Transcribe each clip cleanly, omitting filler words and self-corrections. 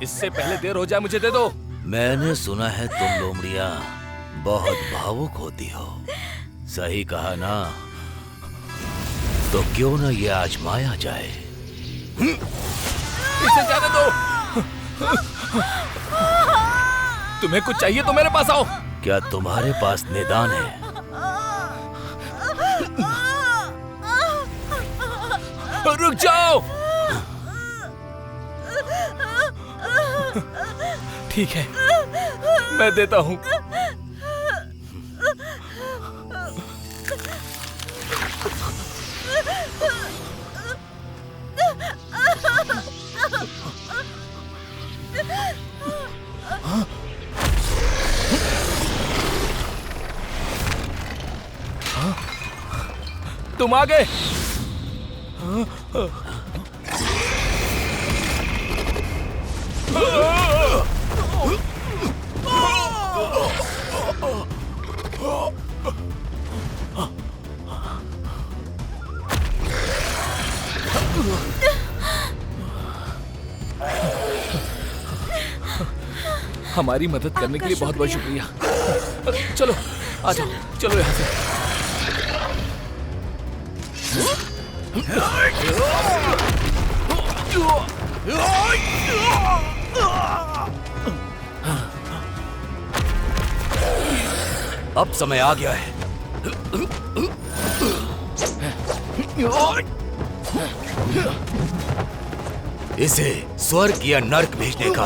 इससे पहले देर हो जाए मुझे दे दो। मैंने सुना है तुम लोमड़ियां बहुत भावुक होती हो। सही कहा ना? तो क्यों ना ये आजमाया जाए। इसे जाने दो। तुम्हें कुछ चाहिए तो मेरे पास आओ। क्या तुम्हारे पास निदान है? रुक जाओ। ठीक है, मैं देता हूं। तुम आ गए। हमारी मदद करने के लिए बहुत बहुत शुक्रिया। चलो आ जाओ, चलो यहाँ से। अब समय आ गया है। इसे स्वर्ग या नर्क भेजने का।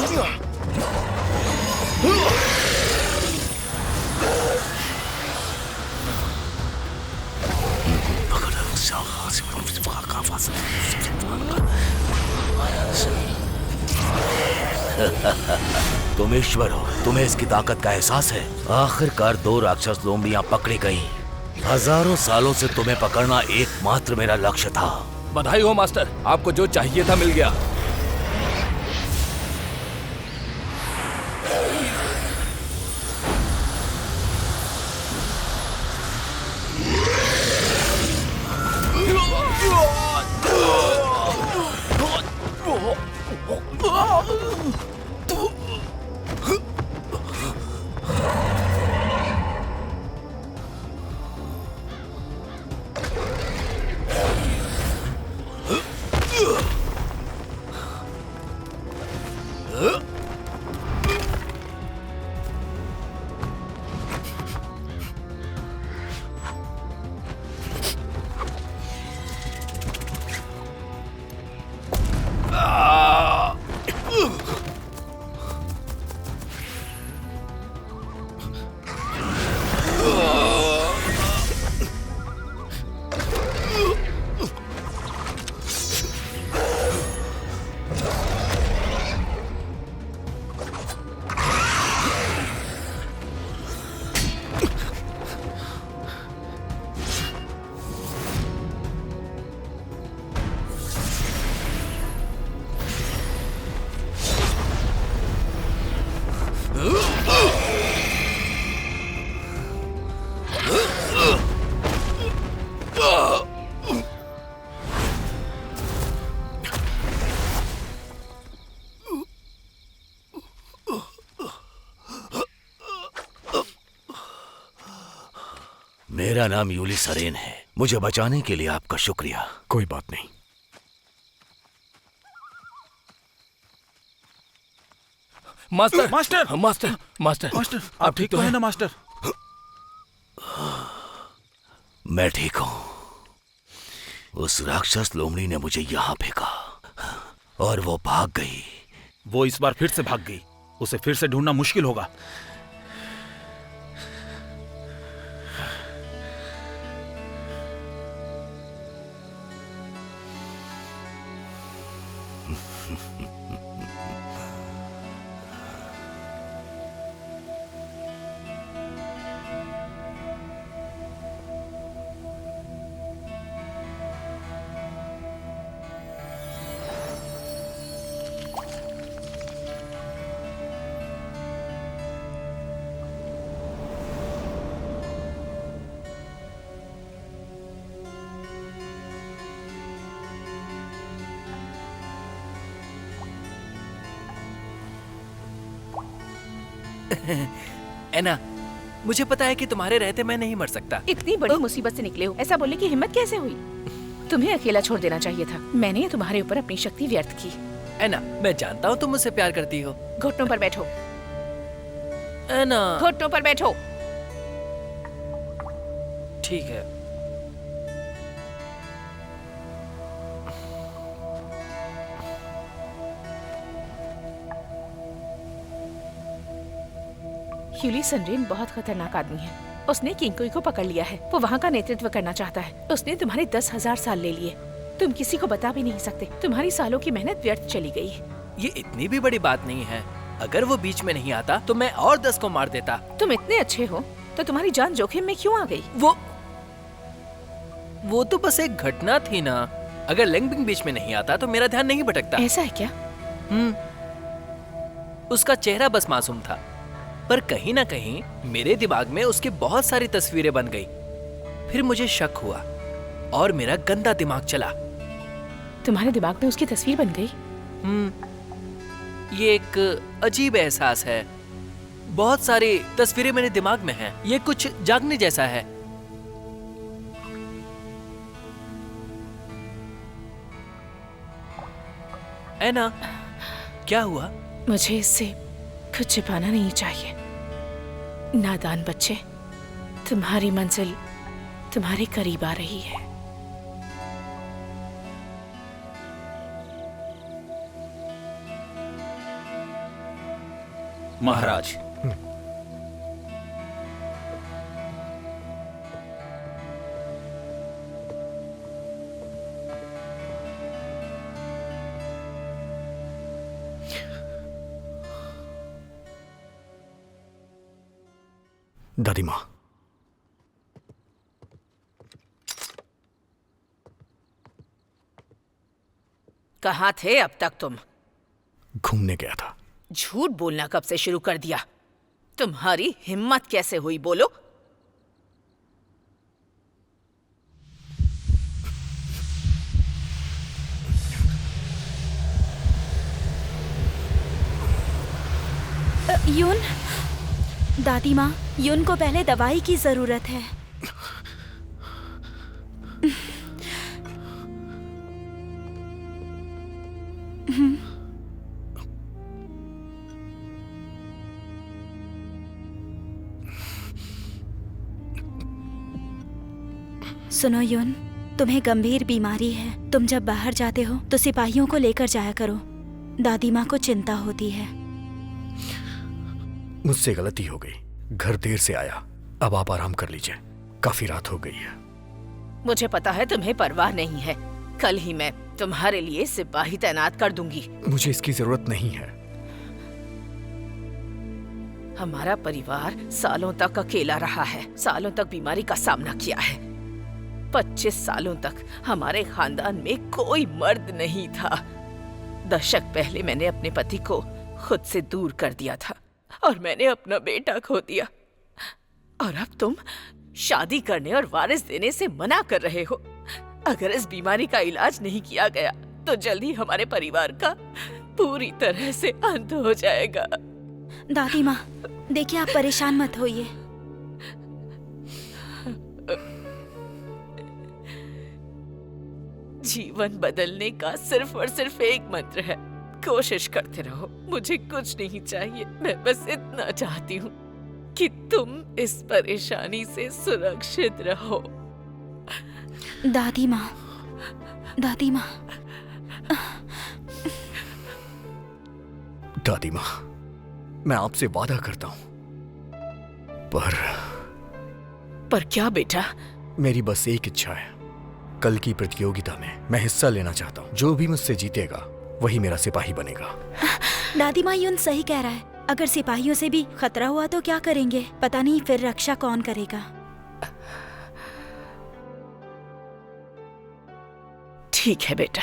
तुम ईश्वर हो, तुम्हें इसकी ताकत का एहसास है। आखिरकार 2 राक्षस लोमड़ियां पकड़ी गईं। हजारों सालों से तुम्हें पकड़ना एकमात्र मेरा लक्ष्य था। बधाई हो मास्टर, आपको जो चाहिए था मिल गया। मेरा नाम यूली सरेन है। मुझे बचाने के लिए आपका शुक्रिया। कोई बात नहीं। Master master master master master, आप ठीक तो है ना मास्टर? मैं ठीक हूं। उस राक्षस लोमड़ी ने मुझे यहां फेंका और वो भाग गई। वो इस बार फिर से भाग गई। उसे फिर से ढूंढना मुश्किल होगा। एना, मुझे पता है कि तुम्हारे रहते मैं नहीं मर सकता। इतनी बड़ी मुसीबत से निकले हो, ऐसा बोलने की हिम्मत कैसे हुई? तुम्हें अकेला छोड़ देना चाहिए था। मैंने तुम्हारे ऊपर अपनी शक्ति व्यर्थ की। एना, मैं जानता हूँ तुम मुझसे प्यार करती हो। घुटनों पर बैठो। एना, घुटनों पर बैठो। ठीक है। ह्यूली सनरेन बहुत खतरनाक आदमी है। उसने किंगकुई को पकड़ लिया है। वो वहाँ का नेतृत्व करना चाहता है। उसने तुम्हारे 10,000 साल ले लिए। तुम किसी को बता भी नहीं सकते। तुम्हारी सालों की मेहनत व्यर्थ चली गई। ये इतनी भी बड़ी बात नहीं है। अगर वो बीच में नहीं आता तो मैं और 10 को मार देता। तुम इतने अच्छे हो तो तुम्हारी जान जोखिम में क्यों आ गई? वो तो बस एक घटना थी ना। अगर लेंगबिंग बीच में नहीं आता तो मेरा ध्यान नहीं भटकता। ऐसा है क्या? उसका चेहरा बस मासूम था, पर कहीं ना कहीं मेरे दिमाग में उसकी बहुत सारी तस्वीरें बन गई। फिर मुझे शक हुआ और मेरा गंदा दिमाग चला। तुम्हारे दिमाग में उसकी तस्वीर बन गई? ये एक अजीब एहसास है। बहुत सारी तस्वीरें मेरे दिमाग में हैं। ये कुछ जागने जैसा है। एना, क्या हुआ? मुझे इससे कुछ छिपाना नहीं चाहिए। नादान बच्चे, तुम्हारी मंजिल तुम्हारे करीब आ रही है। महाराज, दादी माँ, कहाँ थे अब तक तुम? घूमने गया था। झूठ बोलना कब से शुरू कर दिया? तुम्हारी हिम्मत कैसे हुई, बोलो? यून, दादी माँ, यून को पहले दवाई की जरूरत है। सुनो यून, तुम्हें गंभीर बीमारी है। तुम जब बाहर जाते हो तो सिपाहियों को लेकर जाया करो। दादी माँ को चिंता होती है। मुझसे गलती हो गई। घर देर से आया। अब आप आराम कर लीजिए, काफी रात हो गई है। मुझे पता है तुम्हें परवाह नहीं है। कल ही मैं तुम्हारे लिए सिपाही तैनात कर दूंगी। मुझे इसकी जरूरत नहीं है। हमारा परिवार सालों तक अकेला रहा है। सालों तक बीमारी का सामना किया है। 25 सालों तक हमारे खानदान में कोई मर्द नहीं था। दशक पहले मैंने अपने पति को खुद से दूर कर दिया था और मैंने अपना बेटा खो दिया। और अब तुम शादी करने और वारिस देने से मना कर रहे हो। अगर इस बीमारी का इलाज नहीं किया गया तो जल्दी हमारे परिवार का पूरी तरह से अंत हो जाएगा। दादी माँ, देखिए, आप परेशान मत होइए। जीवन बदलने का सिर्फ और सिर्फ एक मंत्र है। कोशिश करते रहो। मुझे कुछ नहीं चाहिए। मैं बस इतना चाहती हूँ कि तुम इस परेशानी से सुरक्षित रहो। दादी माँ, दादी माँ, दादी माँ, मैं आपसे वादा करता हूँ, पर क्या बेटा? मेरी बस एक इच्छा है। कल की प्रतियोगिता में मैं हिस्सा लेना चाहता हूँ। जो भी मुझसे जीतेगा वही मेरा सिपाही बनेगा। दादी माँ, यून सही कह रहा है। अगर सिपाहियों से भी खतरा हुआ तो क्या करेंगे? पता नहीं फिर रक्षा कौन करेगा। ठीक है बेटा।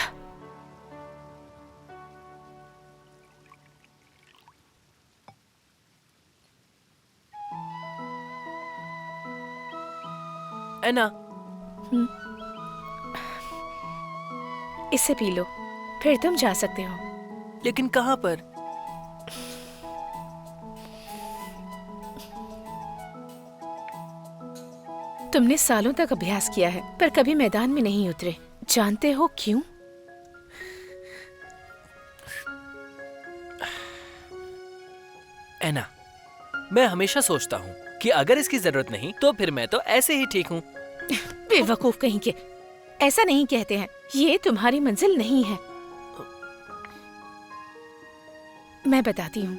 एना, इसे पी लो, फिर तुम जा सकते हो। लेकिन कहाँ पर? तुमने सालों तक अभ्यास किया है पर कभी मैदान में नहीं उतरे। जानते हो क्यों? ऐना, मैं हमेशा सोचता हूँ कि अगर इसकी जरूरत नहीं तो फिर मैं तो ऐसे ही ठीक हूँ। बेवकूफ कहीं के, ऐसा नहीं कहते हैं। ये तुम्हारी मंजिल नहीं है। मैं बताती हूँ,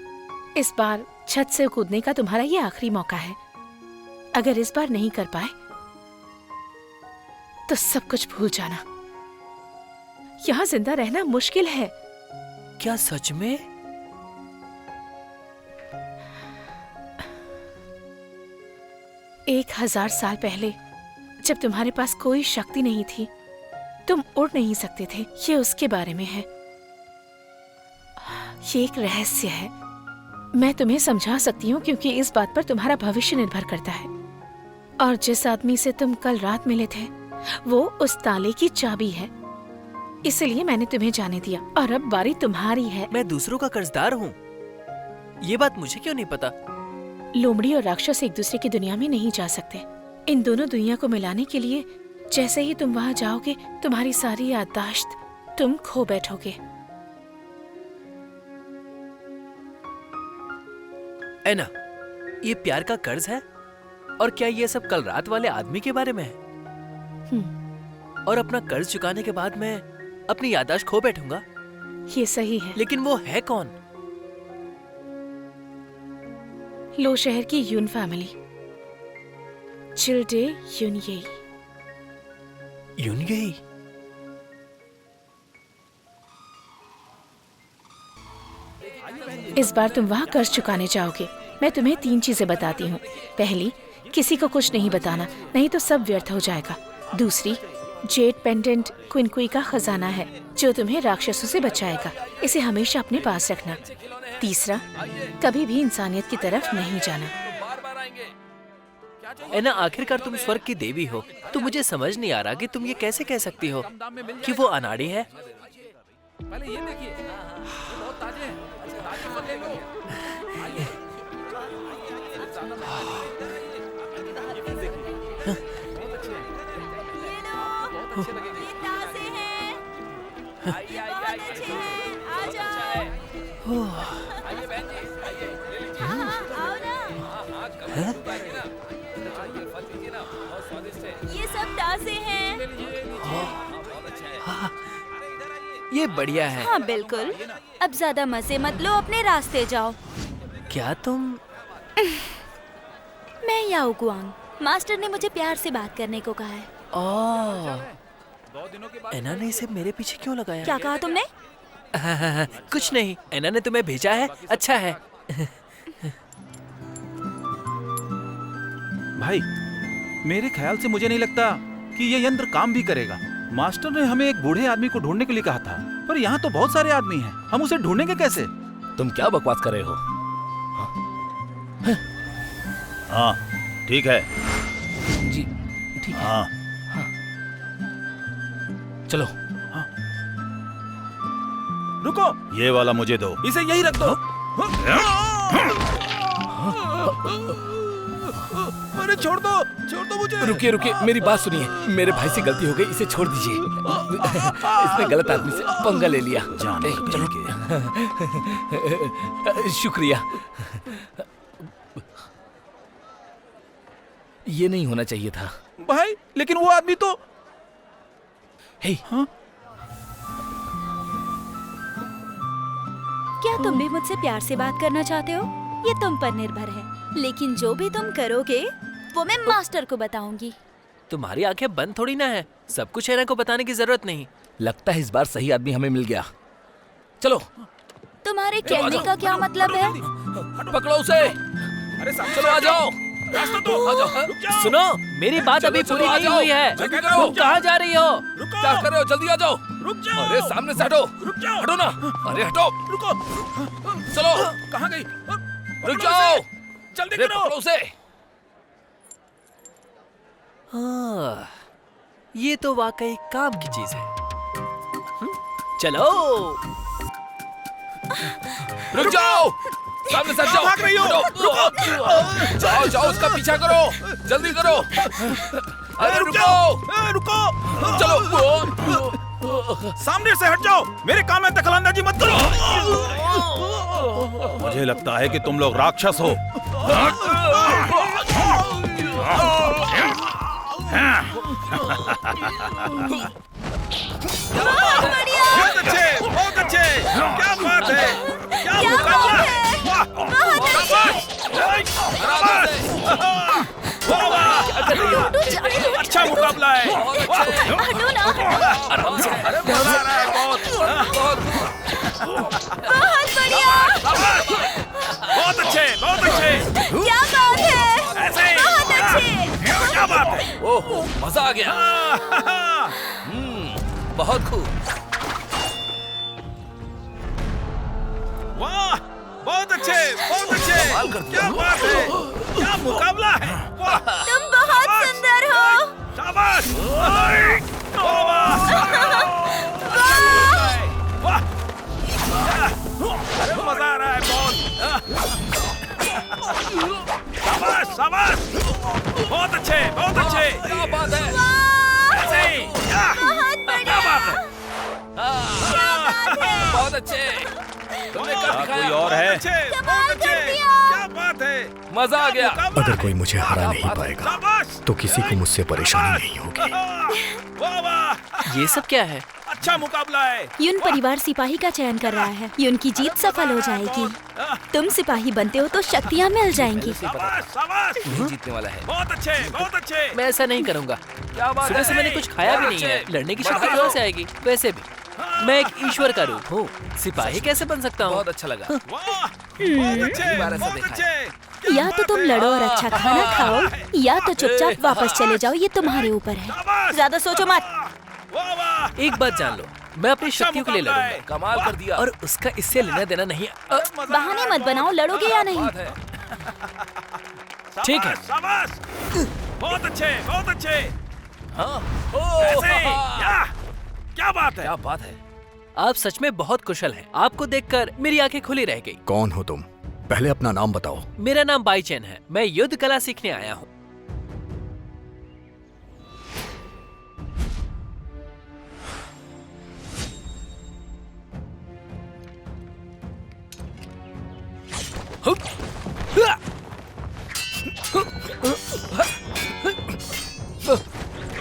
इस बार छत से कूदने का तुम्हारा ये आखिरी मौका है। अगर इस बार नहीं कर पाए तो सब कुछ भूल जाना। यहाँ जिंदा रहना मुश्किल है। क्या सच में? एक 1000 साल पहले जब तुम्हारे पास कोई शक्ति नहीं थी, तुम उड़ नहीं सकते थे, ये उसके बारे में है। ये एक रहस्य है। मैं तुम्हें समझा सकती हूँ क्योंकि इस बात पर तुम्हारा भविष्य निर्भर करता है। और जिस आदमी से तुम कल रात मिले थे वो उस ताले की चाबी है। इसलिए मैंने तुम्हें जाने दिया और अब बारी तुम्हारी है। मैं दूसरों का कर्जदार हूँ, ये बात मुझे क्यों नहीं पता? लोमड़ी और राक्षस एक दूसरे की दुनिया में नहीं जा सकते। इन दोनों दुनिया को मिलाने के लिए जैसे ही तुम वहां जाओगे तुम्हारी सारी याददाश्त तुम खो बैठोगे। ऐना, ये प्यार का कर्ज है? और क्या ये सब कल रात वाले आदमी के बारे में है? और अपना कर्ज चुकाने के बाद मैं अपनी याददाश्त खो बैठूंगा? ये सही है। लेकिन वो है कौन? लो शहर की यून फैमिली, चिल्डे यूनयेई। यूनयेई? इस बार तुम वहाँ कर्ज चुकाने जाओगे। मैं तुम्हें 3 चीजें बताती हूँ। पहली, किसी को कुछ नहीं बताना, नहीं तो सब व्यर्थ हो जाएगा। दूसरी, जेड पेंडेंट क्विनकुई का खजाना है जो तुम्हें राक्षसों से बचाएगा। इसे हमेशा अपने पास रखना। तीसरा, कभी भी इंसानियत की तरफ नहीं जाना। ऐना, आखिरकार तुम स्वर्ग की देवी हो, तो मुझे समझ नहीं आ रहा कि तुम ये कैसे कह सकती हो कि वो अनाड़ी है। पहले ये देखिए, बहुत ताजे हैं। ताजे फल ले लो। आइए। ये सब ताजे हैं। ये बढ़िया है। हाँ बिल्कुल। अब ज्यादा मजे मत लो, अपने रास्ते जाओ। क्या तुम? मैं याओ गुआंग, मास्टर ने मुझे प्यार से बात करने को कहा है। ऐना ने इसे मेरे पीछे क्यों लगाया? क्या कहा तुमने? कुछ नहीं, ऐना ने तुम्हें भेजा है। अच्छा है। भाई, मेरे ख्याल से मुझे नहीं लगता कि ये यंत्र काम भी करेगा। मास्टर ने हमें एक बूढ़े आदमी को ढूंढने के लिए कहा था, पर यहाँ तो बहुत सारे आदमी हैं। हम उसे ढूंढेंगे कैसे? तुम क्या बकवास कर रहे हो? हाँ, ठीक है। जी, ठीक है। हाँ, चलो। रुको, ये वाला मुझे दो। इसे यही रख दो। अरे छोड़ दो मुझे। रुकिए रुकिए, मेरी बात सुनिए। मेरे भाई से गलती हो गई, इसे छोड़ दीजिए। इसने गलत आदमी से पंगा ले लिया। चलो। शुक्रिया। ये नहीं होना चाहिए था। भाई, लेकिन वो आदमी तो। हे, हाँ? क्या तुम भी मुझसे प्यार से बात करना चाहते हो? ये तुम पर निर्भर है, लेकिन जो भी तुम करोगे वो मैं मास्टर को बताऊंगी। तुम्हारी आंखें बंद थोड़ी ना है, सब कुछ ऐना को बताने की जरूरत नहीं। लगता है इस बार सही आदमी हमें मिल गया। चलो। तुम्हारे कहने का क्या मतलब है? पकड़ो उसे। चलो आ जाओ। आ जाओ। सुनो, मेरी बात अभी पूरी नहीं हुई है। जल्दी करो। तुम कहाँ जा रही हो? क्या कर रहे हो? जल्दी आ जाओ। अरे सामने से हटो। हटो ना। अरे हटो। रुको। चलो। कहाँ गई? रुक जाओ। जल्दी अरे करो। पकड़ो उसे। हाँ, ये तो वाकई काम की चीज है। चलो। रुक जाओ। सामने से हट जाओ। भाग रही हो? रुको। जाओ जाओ, उसका पीछा करो, जल्दी करो। अरे रुको, रुको, चलो। सामने से हट जाओ, मेरे काम में दखलंदाजी मत करो। मुझे लगता है कि तुम लोग राक्षस हो। बहुत अच्छे, बहुत अच्छे, क्या बात है, क्या मुकाबला है, अच्छा मुकाबला है। हटो ना। अरे मजा आ रहा है बहुत। बहुत बढ़िया। बहुत अच्छे, बहुत अच्छे, क्या बात है, ऐसे ही। बहुत अच्छे। क्या बात है। ओहो, मजा आ गया। बहुत खूब। वाह, बहुत अच्छे, बहुत अच्छे, कमाल करते क्या हो। बात है, क्या मुकाबला है। वाह, तुम बहुत सुंदर हो। शाबाश। वाह, वाह, अरे मजा आ रहा है बहुत। शाबाश, शाबाश, बहुत अच्छे, बहुत अच्छे, क्या बात है। ऐसे ही। क्या बात है। बहुत अच्छे, तुमने कर कोई दिखाया। और है। कमाल कर दिया। क्या बात है, मजा आ गया। अगर कोई मुझे हरा नहीं पाएगा शाबाश। तो किसी को मुझसे परेशानी नहीं होगी। वाह वाह, ये सब क्या है? अच्छा मुकाबला है। यून परिवार सिपाही का चयन कर रहा है। यून की जीत सफल हो जाएगी। तुम सिपाही बनते हो तो शक्तियाँ मिल जाएंगी। शाबाश, शाबाश, यही जीतने वाला है। बहुत अच्छे, बहुत अच्छे। मैं ऐसा नहीं करूंगा। क्या बात सुबह है। से मैंने कुछ खाया भी नहीं है। लड़ने की शक्ति कहाँ से आएगी? वैसे भी मैं एक ईश्वर का रूप हूँ, सिपाही कैसे बन सकता हूँ? बहुत अच्छा लगा। वाह, बहुत अच्छे, बार ऐसा बहुत देखा अच्छे। या तो तुम लड़ो और अच्छा खाना खाओ, या तो चुपचाप वापस चले जाओ। ये तुम्हारे ऊपर है, ज्यादा सोचो मत। वाह वाह, एक बात जान लो, मैं अपनी शक्तियों के लिए मुकाबला है। लड़ूंगा कमाल कर दिया। और उसका इससे लेना देना नहीं। बहाने मत बनाओ, लड़ोगे या नहीं? बात है। ठीक है। शाबाश, बहुत अच्छे, बहुत अच्छे। हाँ। ऐसे ही। क्या बात है। क्या बात है। आप सच में बहुत कुशल हैं। आपको देखकर मेरी आंखें खुली रह गई। कौन हो तुम? पहले अपना नाम बताओ। मेरा नाम बाईचेन है। मैं युद्ध कला सीखने आया हूँ।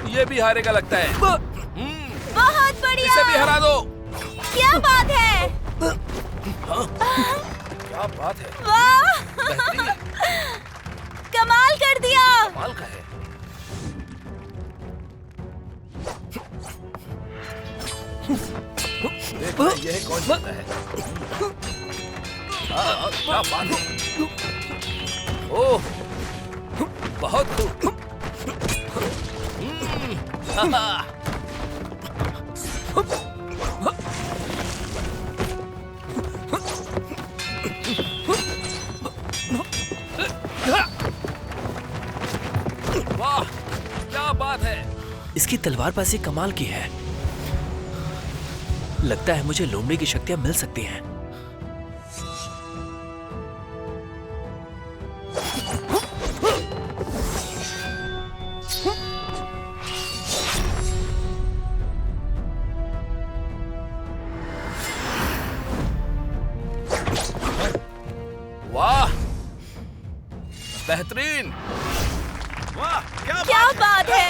ये भी हारेगा लगता है। बहुत बढ़िया। इसे भी हरा दो। क्या बात है, क्या बात है। वाह, बेहतरीन, कमाल कर दिया। कमाल का है। देखो ये कौन जीता है। क्या बात है। ओह, बहुत खूब। वाह, क्या बात है। इसकी तलवारबाजी कमाल की है। लगता है मुझे लोमड़ी की शक्तियां मिल सकती हैं। वाह, बेहतरीन। वाह, क्या बात है।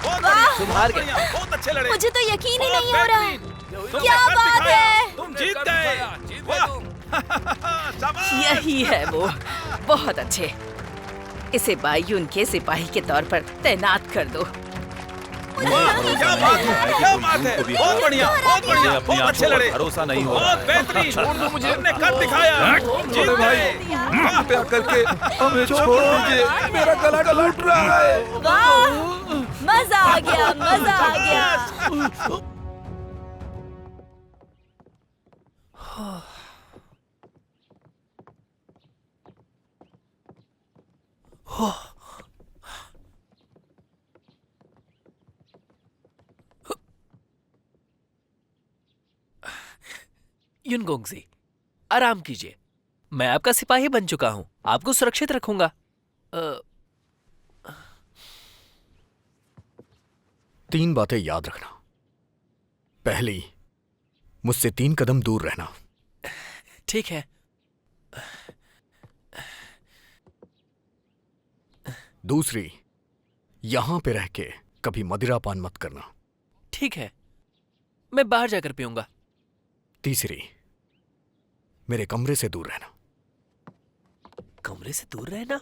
बहुत वाह। बढ़िया, तुम हार गए। बढ़िया, बहुत अच्छे लड़े। मुझे तो यकीन ही बहुत नहीं हो रहा। बेहतरीन। तुमने क्या कर बात दिखाया। है। तुम जीत कर गए। दिखाया, जीत गए वाह। तुम। शाबाश। यही है वो, बहुत अच्छे। इसे बायून के सिपाही के तौर पर तैनात कर दो। वाह, क्या बात है, क्या बात है। बहुत बढ़िया, बहुत बढ़िया, बहुत अच्छे लड़े। भरोसा नहीं हो बहुत बेहतरीन। छोड़ दो मुझे, तुमने कर दिखाया। जीत गए। कृपया करके हमें छोड़ दीजिए, मेरा गला टूट रहा है। वाह, मजा आ गया, मजा आ गया। युनगोंगजी, आराम कीजिए। मैं आपका सिपाही बन चुका हूँ, आपको सुरक्षित रखूंगा। 3 बातें याद रखना। पहली, मुझसे 3 कदम दूर रहना। ठीक है। दूसरी, यहां पे रह के कभी मदिरा पान मत करना। ठीक है, मैं बाहर जाकर पीऊंगा। तीसरी, मेरे कमरे से दूर रहना। कमरे से दूर रहना?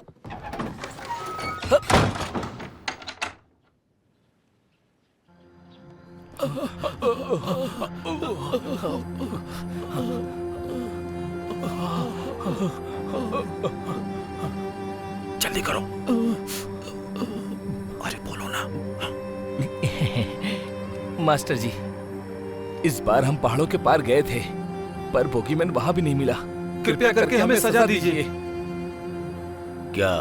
जल्दी करो। अरे बोलो ना। मास्टर जी, इस बार हम पहाड़ों के पार गए थे, पर बोगीमैन वहां भी नहीं मिला। कृपया करके हमें सजा दीजिए। क्या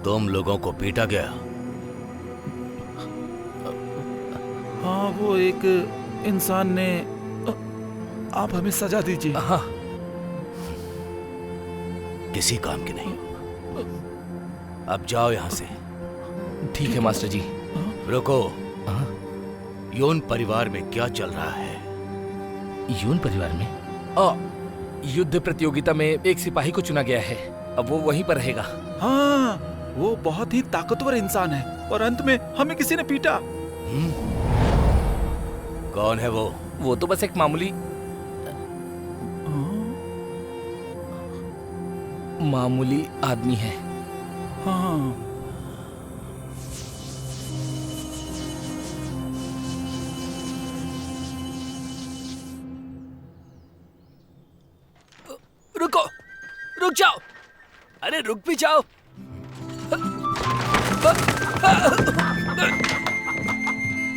तुम लोगों को पीटा गया? हाँ, वो एक इंसान ने। आप हमें सजा दीजिए। हाँ। किसी काम की नहीं। अब जाओ यहां से। ठीक है मास्टर जी। रुको। यून परिवार में क्या चल रहा है? यून परिवार में युद्ध प्रतियोगिता में एक सिपाही को चुना गया है। अब वो वहीं पर रहेगा। हाँ, वो बहुत ही ताकतवर इंसान है और अंत में हमें किसी ने पीटा। कौन है वो? वो तो बस एक मामूली आदमी है। हाँ। रुको, रुक जाओ। अरे रुक भी जाओ।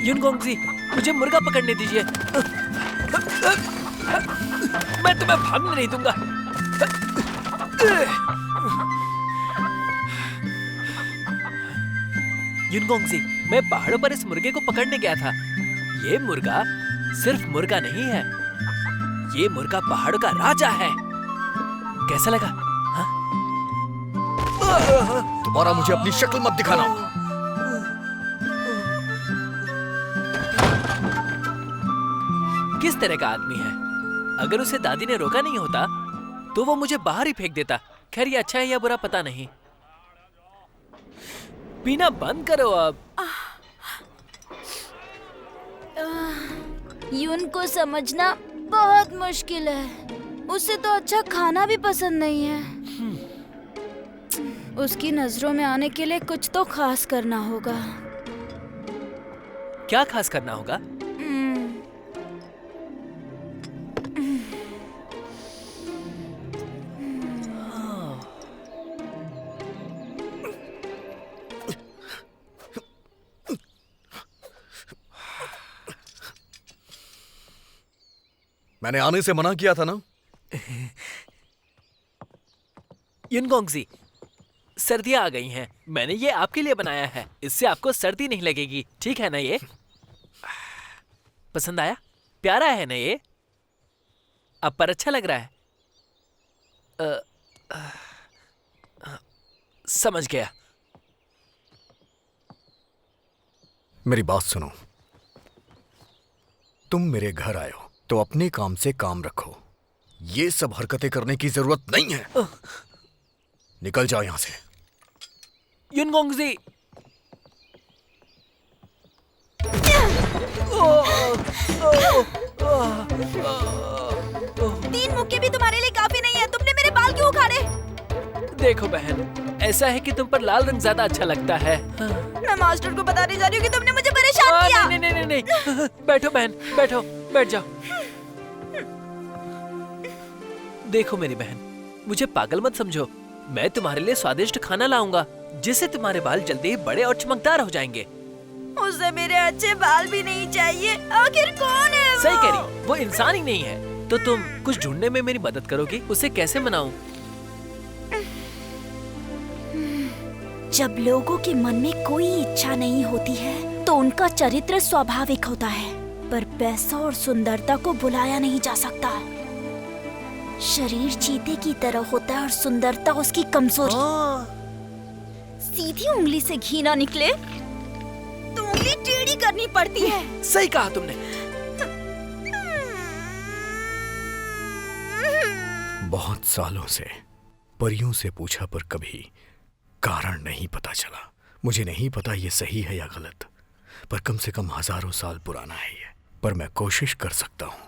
युनगोंगजी, मुझे मुर्गा पकड़ने दीजिए। मैं तुम्हें भागने नहीं दूंगा। युनगोंगजी, मैं पहाड़ों पर इस मुर्गे को पकड़ने गया था। ये मुर्गा सिर्फ मुर्गा नहीं है, ये मुर्गा पहाड़ों का राजा है। कैसा लगा? हाँ? दोबारा मुझे अपनी शक्ल मत दिखाना। किस तरह का आदमी है? अगर उसे दादी ने रोका नहीं होता तो वो मुझे बाहर ही फेंक देता। खैर, ये अच्छा है या बुरा पता नहीं। पीना बंद करो अब। यून को समझना बहुत मुश्किल है। उसे तो अच्छा खाना भी पसंद नहीं है। उसकी नजरों में आने के लिए कुछ तो खास करना होगा। क्या खास करना होगा? मैंने आने से मना किया था ना। युनगोंगजी, सर्दियां आ गई हैं। मैंने ये आपके लिए बनाया है। इससे आपको सर्दी नहीं लगेगी। ठीक है ना? ये पसंद आया? प्यारा है ना ये? अब पर अच्छा लग रहा है? समझ गया। मेरी बात सुनो। तुम मेरे घर आए हो तो अपने काम से काम रखो। ये सब हरकतें करने की जरूरत नहीं है। निकल जाओ यहां से। युनगोंगजी, 3 मुक्के भी तुम्हारे लिए काफी नहीं है। तुमने मेरे बाल क्यों उखाड़े? देखो बहन, ऐसा है कि तुम पर लाल रंग ज्यादा अच्छा लगता है। मैं मास्टर को बताने जा रही हूँ कि तुमने मुझे परेशान किया। नहीं नहीं नहीं नहीं, बैठो बहन, बैठो, बैठ जाओ। देखो मेरी बहन, मुझे पागल मत समझो। मैं तुम्हारे लिए स्वादिष्ट खाना लाऊंगा जिससे तुम्हारे बाल जल्दी ही बड़े और चमकदार हो जाएंगे। उसे मेरे अच्छे बाल भी नहीं चाहिए। आखिर कौन है वो? सही कह रही, वो इंसान ही नहीं है। तो तुम कुछ ढूंढने में मेरी मदद करोगी? उसे कैसे मनाऊं? जब लोगों के मन में कोई इच्छा नहीं होती है तो उनका चरित्र स्वाभाविक होता है, पर पैसा और सुंदरता को बुलाया नहीं जा सकता। शरीर चीते की तरह होता है और सुंदरता उसकी कमजोरी। सीधी उंगली से घी ना निकले तो उंगली टेढ़ी करनी पड़ती है। सही कहा तुमने। बहुत सालों से परियों से पूछा पर कभी कारण नहीं पता चला। मुझे नहीं पता ये सही है या गलत, पर कम से कम हजारों साल पुराना है ये। पर मैं कोशिश कर सकता हूँ।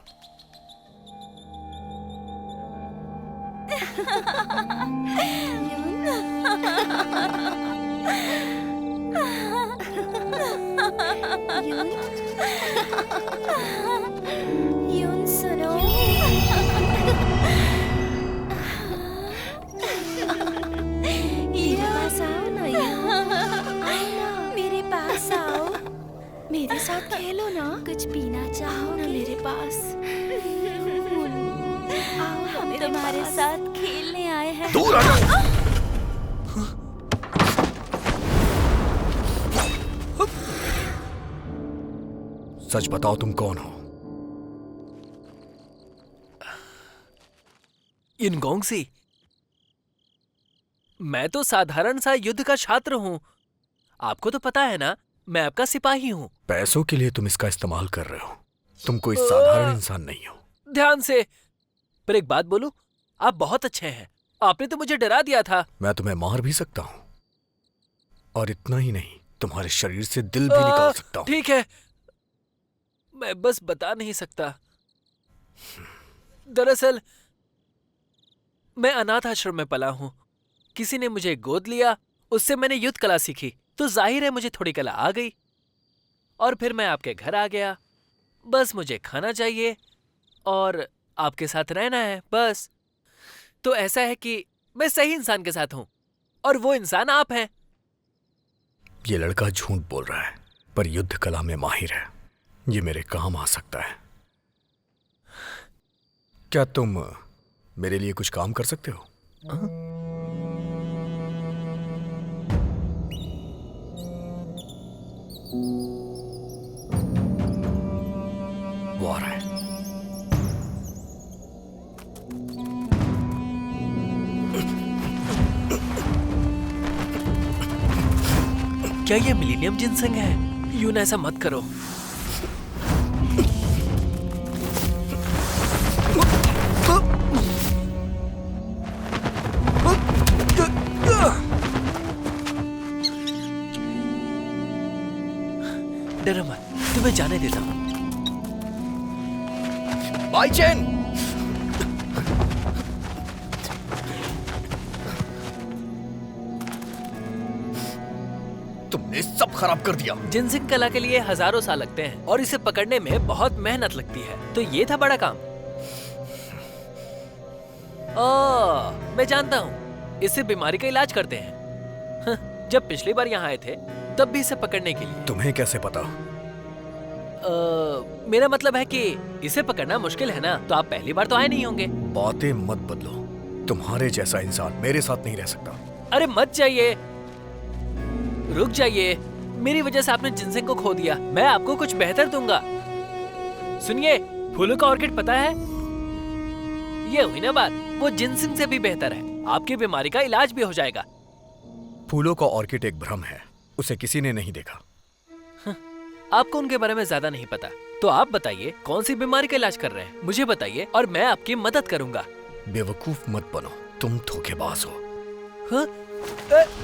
यून सुनो। मेरे पास आओ ना यून। मेरे पास आओ, मेरे साथ खेलो ना। कुछ पीना चाहो ना मेरे पास? आओ, हम तुम्हारे साथ खेलने आए हैं। दूर हटो। सच बताओ, तुम कौन हो? युनगोंगसी, मैं तो साधारण सा युद्ध का छात्र हूँ। आपको तो पता है ना, मैं आपका सिपाही हूँ। पैसों के लिए तुम इसका इस्तेमाल कर रहे हो। तुम कोई साधारण इंसान नहीं हो। ध्यान से। पर एक बात बोलूं, आप बहुत अच्छे हैं। आपने तो मुझे डरा दिया था। मैं तुम्हें मार भी सकता हूँ, और इतना ही नहीं, तुम्हारे शरीर से दिल भी निकाल सकता हूँ। ठीक है, मैं बस बता नहीं सकता। दरअसल मैं अनाथ आश्रम में पला हूँ। किसी ने मुझे गोद लिया, उससे मैंने युद्ध कला सीखी, तो जाहिर है मुझे थोड़ी कला आ गई। और फिर मैं आपके घर आ गया। बस मुझे खाना चाहिए और आपके साथ रहना है, बस। तो ऐसा है कि मैं सही इंसान के साथ हूं, और वो इंसान आप हैं। ये लड़का झूठ बोल रहा है, पर युद्ध कला में माहिर है। ये मेरे काम आ सकता है। क्या तुम मेरे लिए कुछ काम कर सकते हो? वो आ रहा है। क्या ये मिलीनियम जिनसेंग है? यून ऐसा मत करो। डरो मत, तुम्हें जाने देता हूं। बाइचेन! तुमने सब खराब कर दिया। जिनसिंग कला के लिए हजारों साल लगते हैं और इसे पकड़ने में बहुत मेहनत लगती है, तो ये था बड़ा काम। ओह, मैं जानता हूँ, इससे बीमारी का इलाज करते हैं। जब पिछली बार यहाँ आए थे, तब भी इसे पकड़ने के लिए। तुम्हें कैसे पता? मेरा मतलब है कि इसे पकड़ना मुश्किल है ना, तो आप पहली बार तो आए नहीं होंगे। बातें मत बदलो। तुम्हारे जैसा इंसान मेरे साथ नहीं रह सकता। अरे मत जाइए, रुक जाइए। मेरी वजह से आपने जिनसिंग को खो दिया। मैं आपको कुछ बेहतर दूंगा। सुनिए, फूलों का ऑर्किड पता है? ये हुई ना बात, वो जिनसिंग से भी बेहतर है। आपकी बीमारी का इलाज भी हो जाएगा। फूलों का ऑर्किड एक भ्रम है, उसे किसी ने नहीं देखा। आपको उनके बारे में ज्यादा नहीं पता, तो आप बताइए कौन सी बीमारी का इलाज कर रहे हैं, मुझे बताइए और मैं आपकी मदद करूंगा। बेवकूफ मत बनो, तुम धोखेबाज हो। हाँ?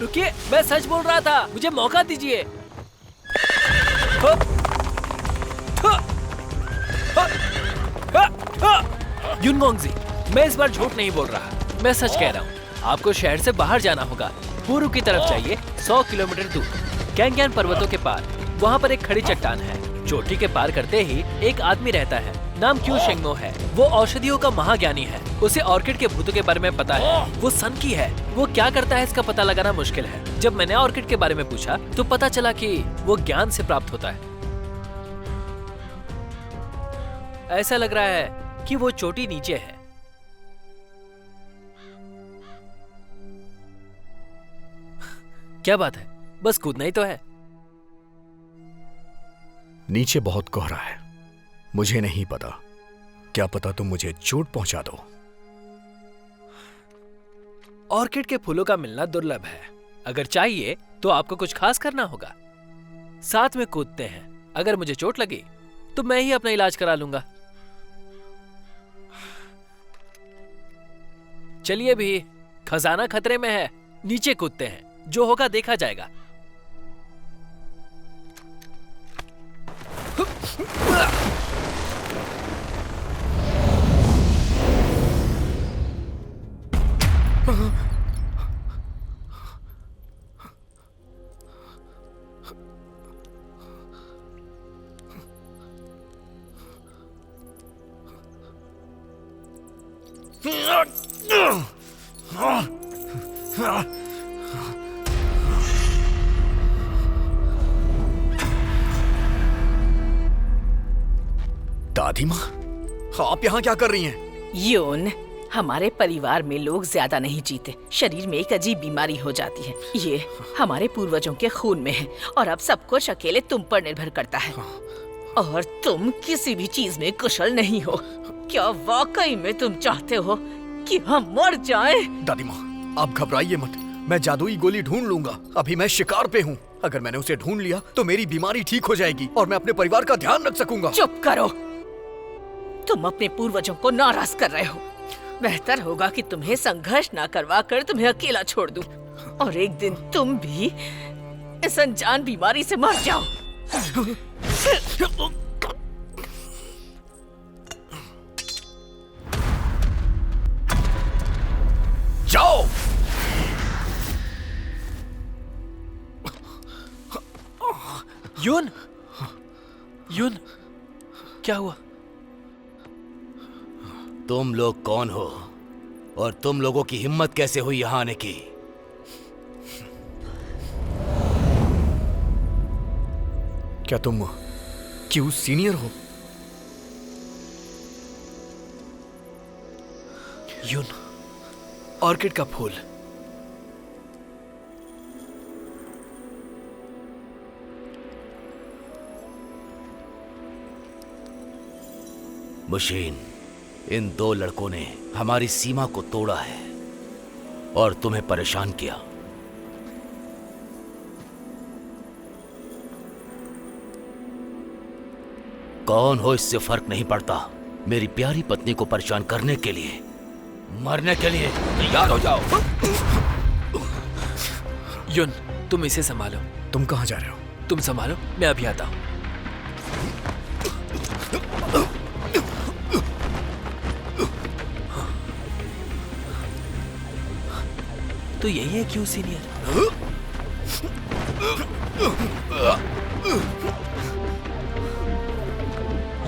रुकिए, मैं सच बोल रहा था, मुझे मौका दीजिए। युनगोंगजी, मैं इस बार झूठ नहीं बोल रहा, मैं सच कह रहा हूँ। आपको शहर से बाहर जाना होगा, पूर्व की तरफ जाइए 100 किलोमीटर दूर, कैंगक्यान पर्वतों के पार। वहाँ पर एक खड़ी चट्टान है। चोटी के पार करते ही एक आदमी रहता है, नाम क्यू शेंगमो है। वो औषधियों का महाज्ञानी है। उसे ऑर्किड के भूतों के बारे में पता है। वो सन की है। वो क्या करता है इसका पता लगाना मुश्किल है। जब मैंने ऑर्किड के बारे में पूछा तो पता चला कि वो ज्ञान से प्राप्त होता है। ऐसा लग रहा है कि वो चोटी नीचे है। क्या बात है, बस कूदना ही तो है। नीचे बहुत कोहरा है, मुझे नहीं पता। क्या पता तुम मुझे चोट पहुंचा दो। ऑर्किड के फूलों का मिलना दुर्लभ है। अगर चाहिए तो आपको कुछ खास करना होगा। साथ में कूदते हैं। अगर मुझे चोट लगी तो मैं ही अपना इलाज करा लूंगा। चलिए भी, खजाना खतरे में है। नीचे कूदते हैं, जो होगा देखा जाएगा। दादी माँ, आप यहाँ क्या कर रही हैं? यून, हमारे परिवार में लोग ज्यादा नहीं जीते। शरीर में एक अजीब बीमारी हो जाती है। ये हमारे पूर्वजों के खून में है और अब सब कुछ अकेले तुम पर निर्भर करता है। और तुम किसी भी चीज में कुशल नहीं हो। क्या वाकई में तुम चाहते हो कि हम मर जाएं? दादी माँ, आप घबराइए मत। मैं जादुई गोली ढूंढ लूंगा। अभी मैं शिकार पे हूँ। अगर मैंने उसे ढूंढ लिया तो मेरी बीमारी ठीक हो जाएगी और मैं अपने परिवार का ध्यान रख सकूंगा। चुप करो। तुम अपने पूर्वजों को नाराज कर रहे हो। बेहतर होगा कि तुम्हें संघर्ष ना करवा कर तुम्हें अकेला छोड़ दूं और एक दिन तुम भी इस अनजान बीमारी से मर जाओ। जाओ। यून, यून, क्या हुआ? तुम लोग कौन हो और तुम लोगों की हिम्मत कैसे हुई यहां आने की? क्या तुम क्यू सीनियर हो? यून, ऑर्किड का फूल। मुशीन, इन दो लड़कों ने हमारी सीमा को तोड़ा है और तुम्हें परेशान किया। कौन हो इससे फर्क नहीं पड़ता। मेरी प्यारी पत्नी को परेशान करने के लिए, मरने के लिए तैयार हो जाओ। यून, तुम इसे संभालो। तुम कहां जा रहे हो? तुम संभालो, मैं अभी आता हूं। तो यही है क्यों सीनियर?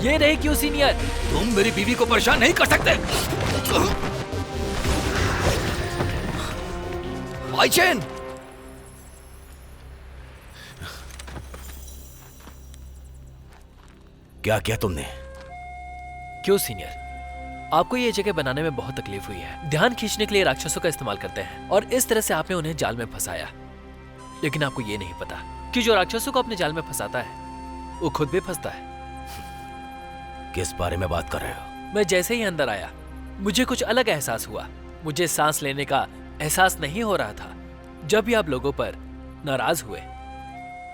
ये रहे क्यों सीनियर। तुम मेरी बीवी को परेशान नहीं कर सकते। आइचेन! क्या किया तुमने? क्यों सीनियर, आपको ये जगह बनाने में बहुत तकलीफ हुई है। ध्यान खींचने के लिए राक्षसों का इस्तेमाल करते हैं और इस तरह से आपने उन्हें जाल में फंसाया। लेकिन आपको ये नहीं पता कि जो राक्षसों को अपने जाल में फंसाता है वो खुद भी फंसता है। किस बारे में बात कर रहे हो? मैं जैसे ही अंदर आया मुझे कुछ अलग एहसास हुआ। मुझे सांस लेने का एहसास नहीं हो रहा था। जब भी आप लोगों पर नाराज हुए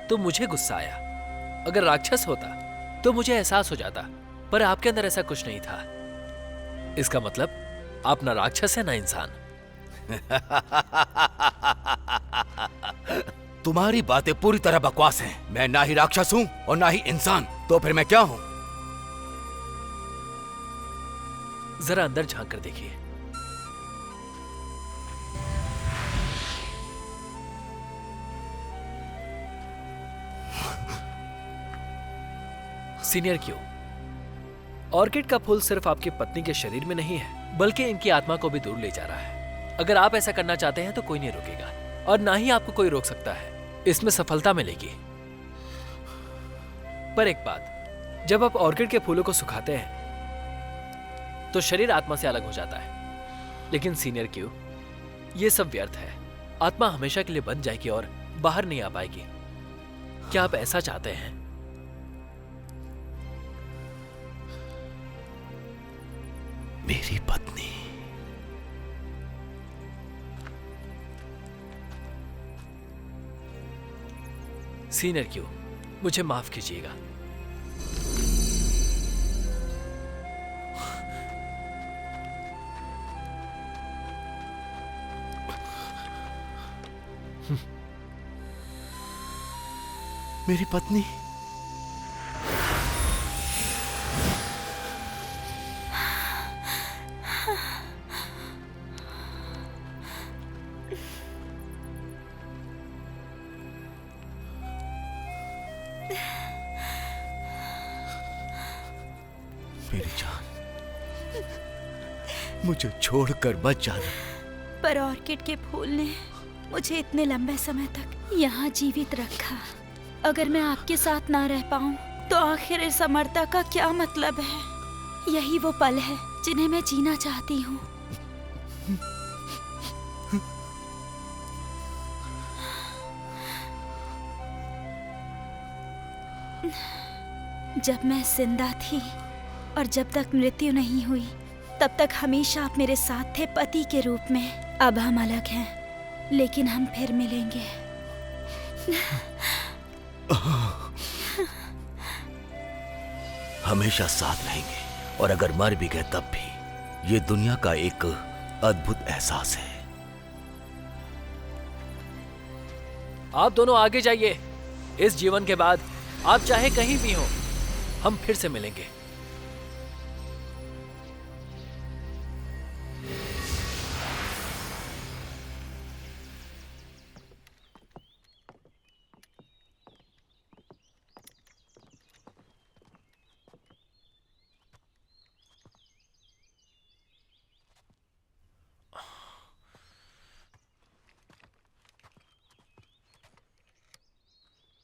तो मुझे गुस्सा आया। अगर राक्षस होता तो मुझे एहसास हो जाता, पर आपके अंदर ऐसा कुछ नहीं था। इसका मतलब आप ना राक्षस है ना इंसान। तुम्हारी बातें पूरी तरह बकवास हैं। मैं ना ही राक्षस हूं और ना ही इंसान। तो फिर मैं क्या हूं? जरा अंदर झांक कर देखिए। सीनियर क्यों, ऑर्किड का फूल सिर्फ आपकी पत्नी के शरीर में नहीं है बल्कि इनकी आत्मा को भी दूर ले जा रहा है। अगर आप ऐसा करना चाहते हैं तो कोई नहीं रोकेगा और ना ही आपको कोई रोक सकता है। इसमें सफलता मिलेगी। पर एक बात, जब आप ऑर्किड के फूलों को सुखाते हैं तो शरीर आत्मा से अलग हो जाता है। लेकिन सीनियर क्यों, ये सब व्यर्थ है। आत्मा हमेशा के लिए बंद जाएगी और बाहर नहीं आ पाएगी। क्या आप ऐसा चाहते हैं? मेरी पत्नी सीनियर क्यों, मुझे माफ कीजिएगा। मेरी पत्नी। मेरी जान, मुझे छोड़कर मत जाना। पर ऑर्किड के फूल ने मुझे इतने लंबे समय तक यहाँ जीवित रखा। अगर मैं आपके साथ ना रह पाऊँ तो आखिर इस अमरता का क्या मतलब है? यही वो पल है जिन्हें मैं जीना चाहती हूँ। जब मैं जिंदा थी और जब तक मृत्यु नहीं हुई, तब तक हमेशा आप मेरे साथ थे पति के रूप में। अब हम अलग हैं, लेकिन हम फिर मिलेंगे। हमेशा साथ रहेंगे, और अगर मर भी गए तब भी। ये दुनिया का एक अद्भुत एहसास है। आप दोनों आगे जाइए। इस जीवन के बाद आप चाहे कहीं भी हो, हम फिर से मिलेंगे।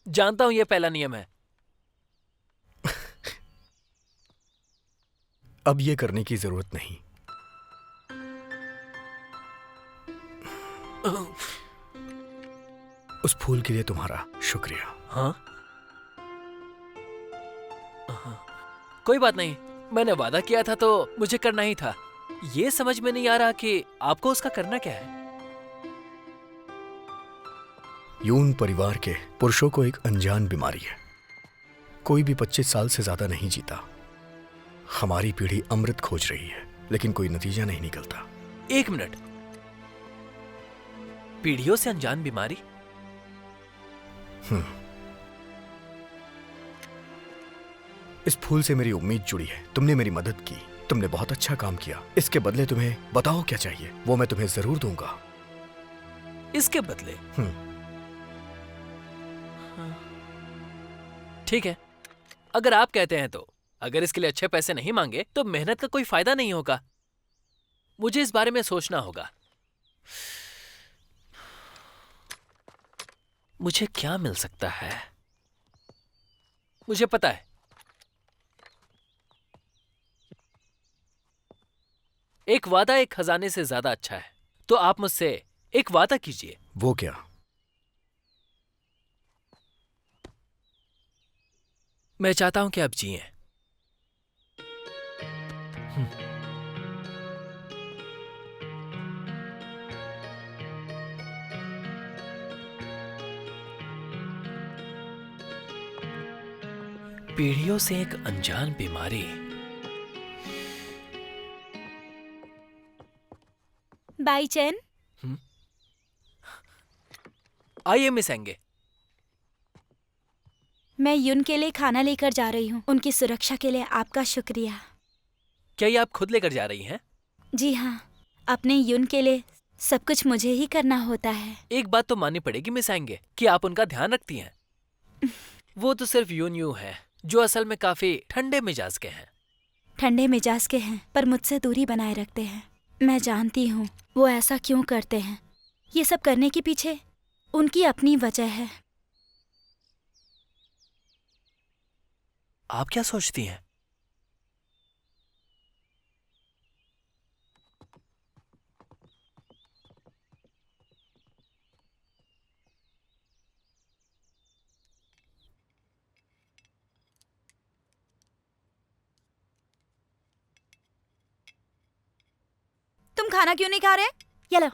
जानता हूं, यह पहला नियम है। अब ये करने की जरूरत नहीं। उस फूल के लिए तुम्हारा शुक्रिया। हाँ? कोई बात नहीं, मैंने वादा किया था तो मुझे करना ही था। ये समझ में नहीं आ रहा कि आपको उसका करना क्या है। यून परिवार के पुरुषों को एक अनजान बीमारी है। कोई भी 25 साल से ज्यादा नहीं जीता। हमारी पीढ़ी अमृत खोज रही है, लेकिन कोई नतीजा नहीं निकलता। एक मिनट, पीढ़ियों से अनजान बीमारी? इस फूल से मेरी उम्मीद जुड़ी है। तुमने मेरी मदद की, तुमने बहुत अच्छा काम किया। इसके बदले तुम्हें बताओ क्या चाहिए, वो मैं तुम्हें जरूर दूंगा। इसके बदले? ठीक है, अगर आप कहते हैं तो। अगर इसके लिए अच्छे पैसे नहीं मांगे तो मेहनत का कोई फायदा नहीं होगा। मुझे इस बारे में सोचना होगा। मुझे क्या मिल सकता है? मुझे पता है, एक वादा एक खजाने से ज्यादा अच्छा है। तो आप मुझसे एक वादा कीजिए। वो क्या? मैं चाहता हूं कि आप जिएं। पीढ़ियों से एक अनजान बीमारी। बाई चैन। आइए मिस एंगे। मैं युन के लिए खाना लेकर जा रही हूँ। उनकी सुरक्षा के लिए आपका शुक्रिया। क्या ये आप खुद लेकर जा रही हैं? जी हाँ, अपने युन के लिए सब कुछ मुझे ही करना होता है। एक बात तो माननी पड़ेगी मिस एंगे कि आप उनका ध्यान रखती हैं। वो तो सिर्फ यून यू है, जो असल में काफी ठंडे मिजाज के हैं। ठंडे मिजाज के हैं, पर मुझसे दूरी बनाए रखते हैं। मैं जानती हूँ वो ऐसा क्यों करते हैं। ये सब करने के पीछे उनकी अपनी वजह है। आप क्या सोचती हैं? तुम खाना क्यों नहीं खा रहे? ये लो।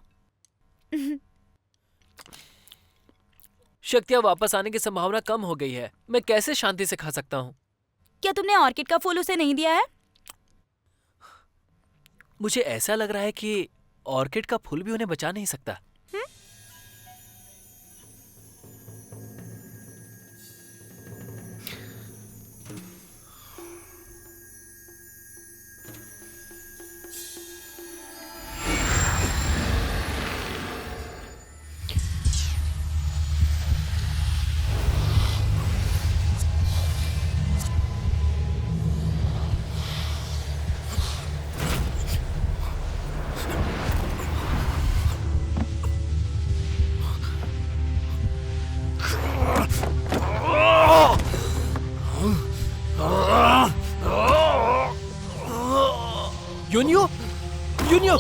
शक्तियाँ वापस आने की संभावना कम हो गई है। मैं कैसे शांति से खा सकता हूँ? क्या तुमने ऑर्किड का फूल उसे नहीं दिया है? मुझे ऐसा लग रहा है कि ऑर्किड का फूल भी उन्हें बचा नहीं सकता। यूनियो, यूनियो,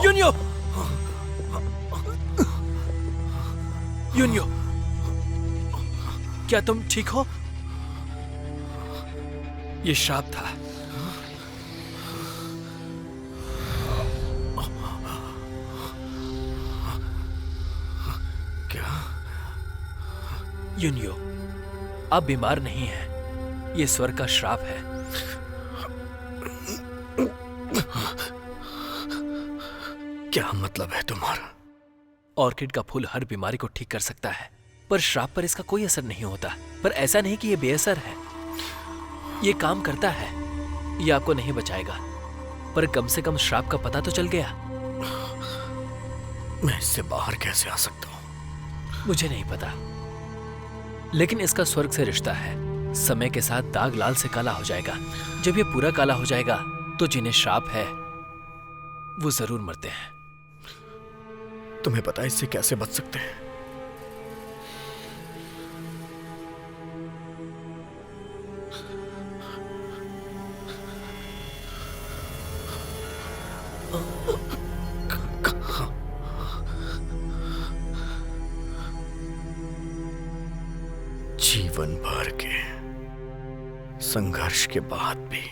यूनियो, यूनियो, क्या तुम ठीक हो? ये श्राप था। क्या? यूनियो, आप बीमार नहीं हैं। ये स्वर्ग का श्राप है। क्या मतलब है तुम्हारा? ऑर्किड का फूल हर बीमारी को ठीक कर सकता है, पर श्राप पर इसका कोई असर नहीं होता। पर ऐसा नहीं कि ये बेअसर है, ये काम करता है। ये आपको नहीं बचाएगा, पर कम से कम श्राप का पता तो चल गया। मैं इससे बाहर कैसे आ सकता हूँ? मुझे नहीं पता, लेकिन इसका स्वर्ग से रिश्ता है। समय के साथ दाग लाल से काला हो जाएगा। जब ये पूरा काला हो जाएगा तो जिन्हें श्राप है वो जरूर मरते हैं। तुम्हें पता है इससे कैसे बच सकते हैं? जीवन भर के संघर्ष के बाद भी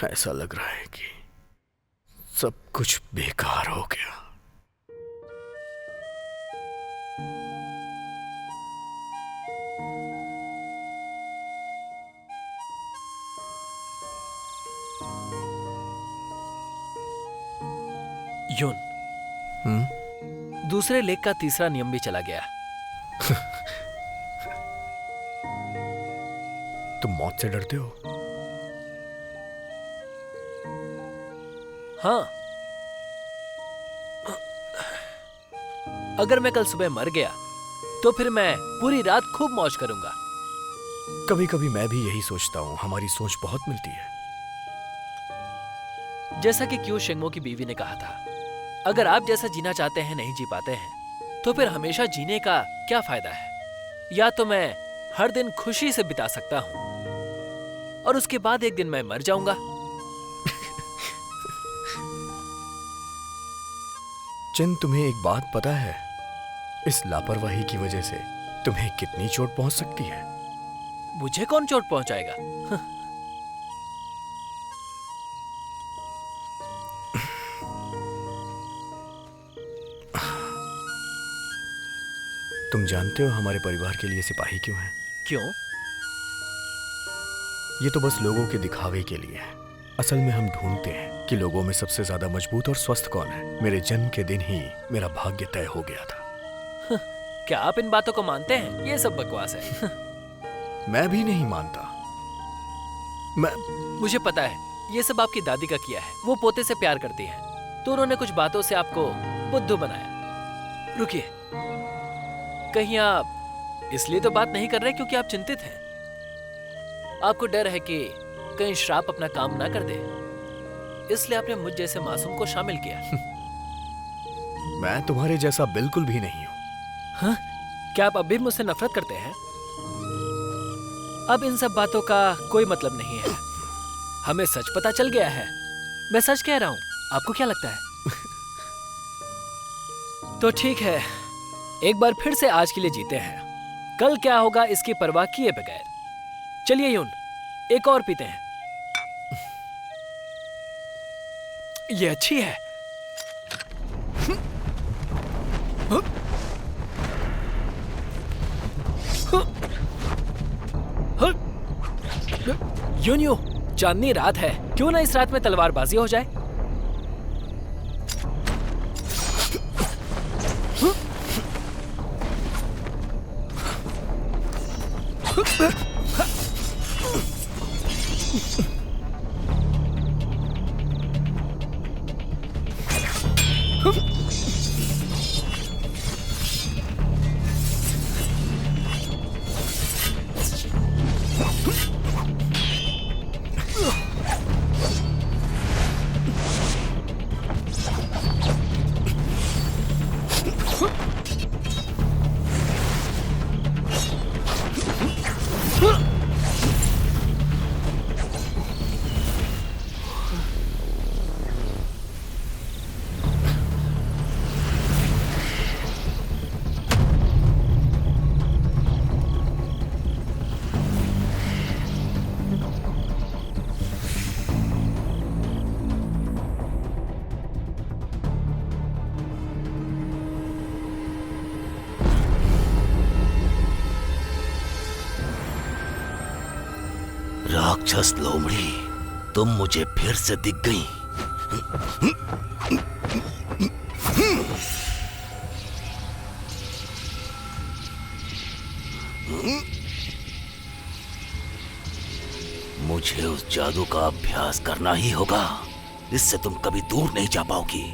ऐसा लग रहा है कि सब कुछ बेकार हो गया। यून, दूसरे लेख का तीसरा नियम भी चला गया। तुम मौत से डरते हो? हाँ, अगर मैं कल सुबह मर गया तो फिर मैं पूरी रात खूब मौज करूंगा। कभी कभी मैं भी यही सोचता हूँ। हमारी सोच बहुत मिलती है। जैसा कि क्यू शेंगमो की बीवी ने कहा था, अगर आप जैसा जीना चाहते हैं नहीं जी पाते हैं तो फिर हमेशा जीने का क्या फायदा है? या तो मैं हर दिन खुशी से बिता सकता हूं और उसके बाद एक दिन मैं मर जाऊंगा। चिन, तुम्हें एक बात पता है? इस लापरवाही की वजह से तुम्हें कितनी चोट पहुंच सकती है? मुझे कौन चोट पहुंचाएगा? तुम जानते हो हमारे परिवार के लिए सिपाही क्यों हैं? क्यों? ये तो बस लोगों के दिखावे के लिए है। असल में हम ढूंढते हैं कि लोगों में सबसे ज्यादा मजबूत और स्वस्थ कौन है। मेरे जन्म के दिन ही मेरा भाग्य तय हो गया था। क्या आप इन बातों को मानते हैं? ये सब बकवास है। मैं भी नहीं मानता। मुझे पता है ये सब आपकी दादी का किया है। वो पोते से प्यार करती है तो उन्होंने कुछ बातों से आपको बुद्धू बनाया। रुकिए, कहीं आप इसलिए तो बात नहीं कर रहे क्योंकि आप चिंतित हैं? आपको डर है कि कहीं श्राप अपना काम ना कर दे, इसलिए आपने मुझ जैसे मासूम को शामिल किया। मैं तुम्हारे जैसा बिल्कुल भी नहीं हूं। हाँ? क्या आप अब भी मुझसे नफरत करते हैं? अब इन सब बातों का कोई मतलब नहीं है। हमें सच पता चल गया है। मैं सच कह रहा हूं। आपको क्या लगता है? तो ठीक है, एक बार फिर से आज के लिए जीते हैं। कल क्या होगा इसकी परवाह किए बगैर। चलिए यून, एक और पीते हैं। ये अच्छी है। यूनियो, चांदनी रात है, क्यों ना इस रात में तलवारबाजी हो जाए? राक्षस लोमड़ी, तुम मुझे फिर से दिख गई। मुझे उस जादू का अभ्यास करना ही होगा, इससे तुम कभी दूर नहीं जा पाओगी।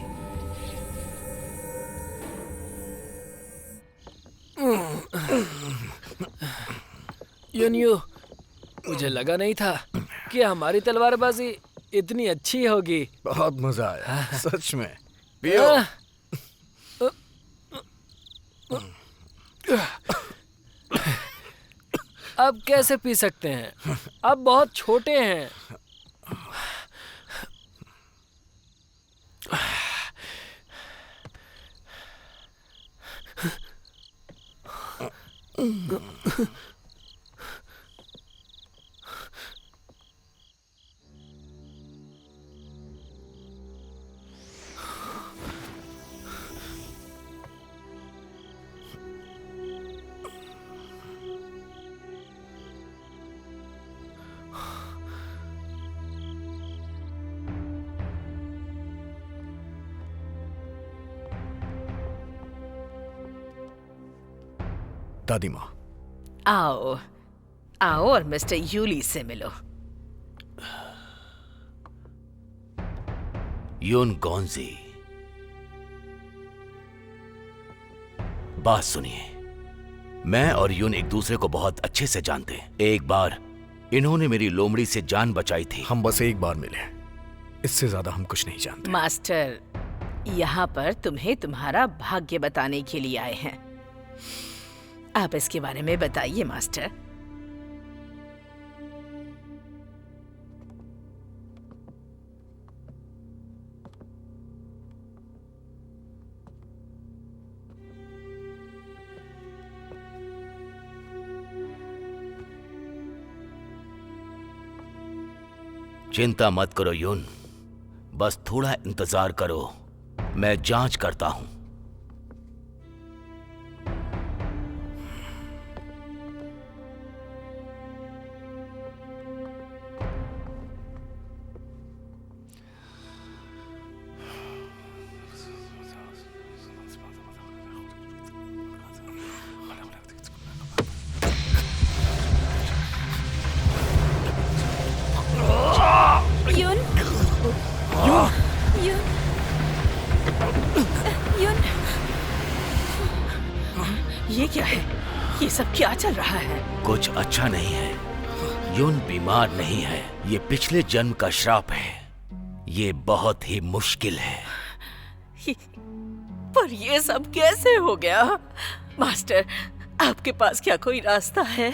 यूनियो, मुझे लगा नहीं था कि हमारी तलवारबाजी इतनी अच्छी होगी। बहुत मजा आया, सच में। पियो। अब कैसे पी सकते हैं? अब बहुत छोटे हैं। दादी माँ, आओ आओ और मिस्टर यूली से मिलो। यून गॉन्जी, बात सुनिए। मैं और यून एक दूसरे को बहुत अच्छे से जानते हैं। एक बार इन्होंने मेरी लोमड़ी से जान बचाई थी। हम बस एक बार मिले, इससे ज्यादा हम कुछ नहीं जानते। मास्टर, यहाँ पर तुम्हें तुम्हारा भाग्य बताने के लिए आए हैं। आप इसके बारे में बताइए मास्टर। चिंता मत करो यून, बस थोड़ा इंतजार करो, मैं जांच करता हूं। यून, यून, यून, ये क्या है? ये सब क्या चल रहा है? कुछ अच्छा नहीं है। यून बीमार नहीं है, ये पिछले जन्म का श्राप है। ये बहुत ही मुश्किल है। पर ये सब कैसे हो गया? मास्टर, आपके पास क्या कोई रास्ता है?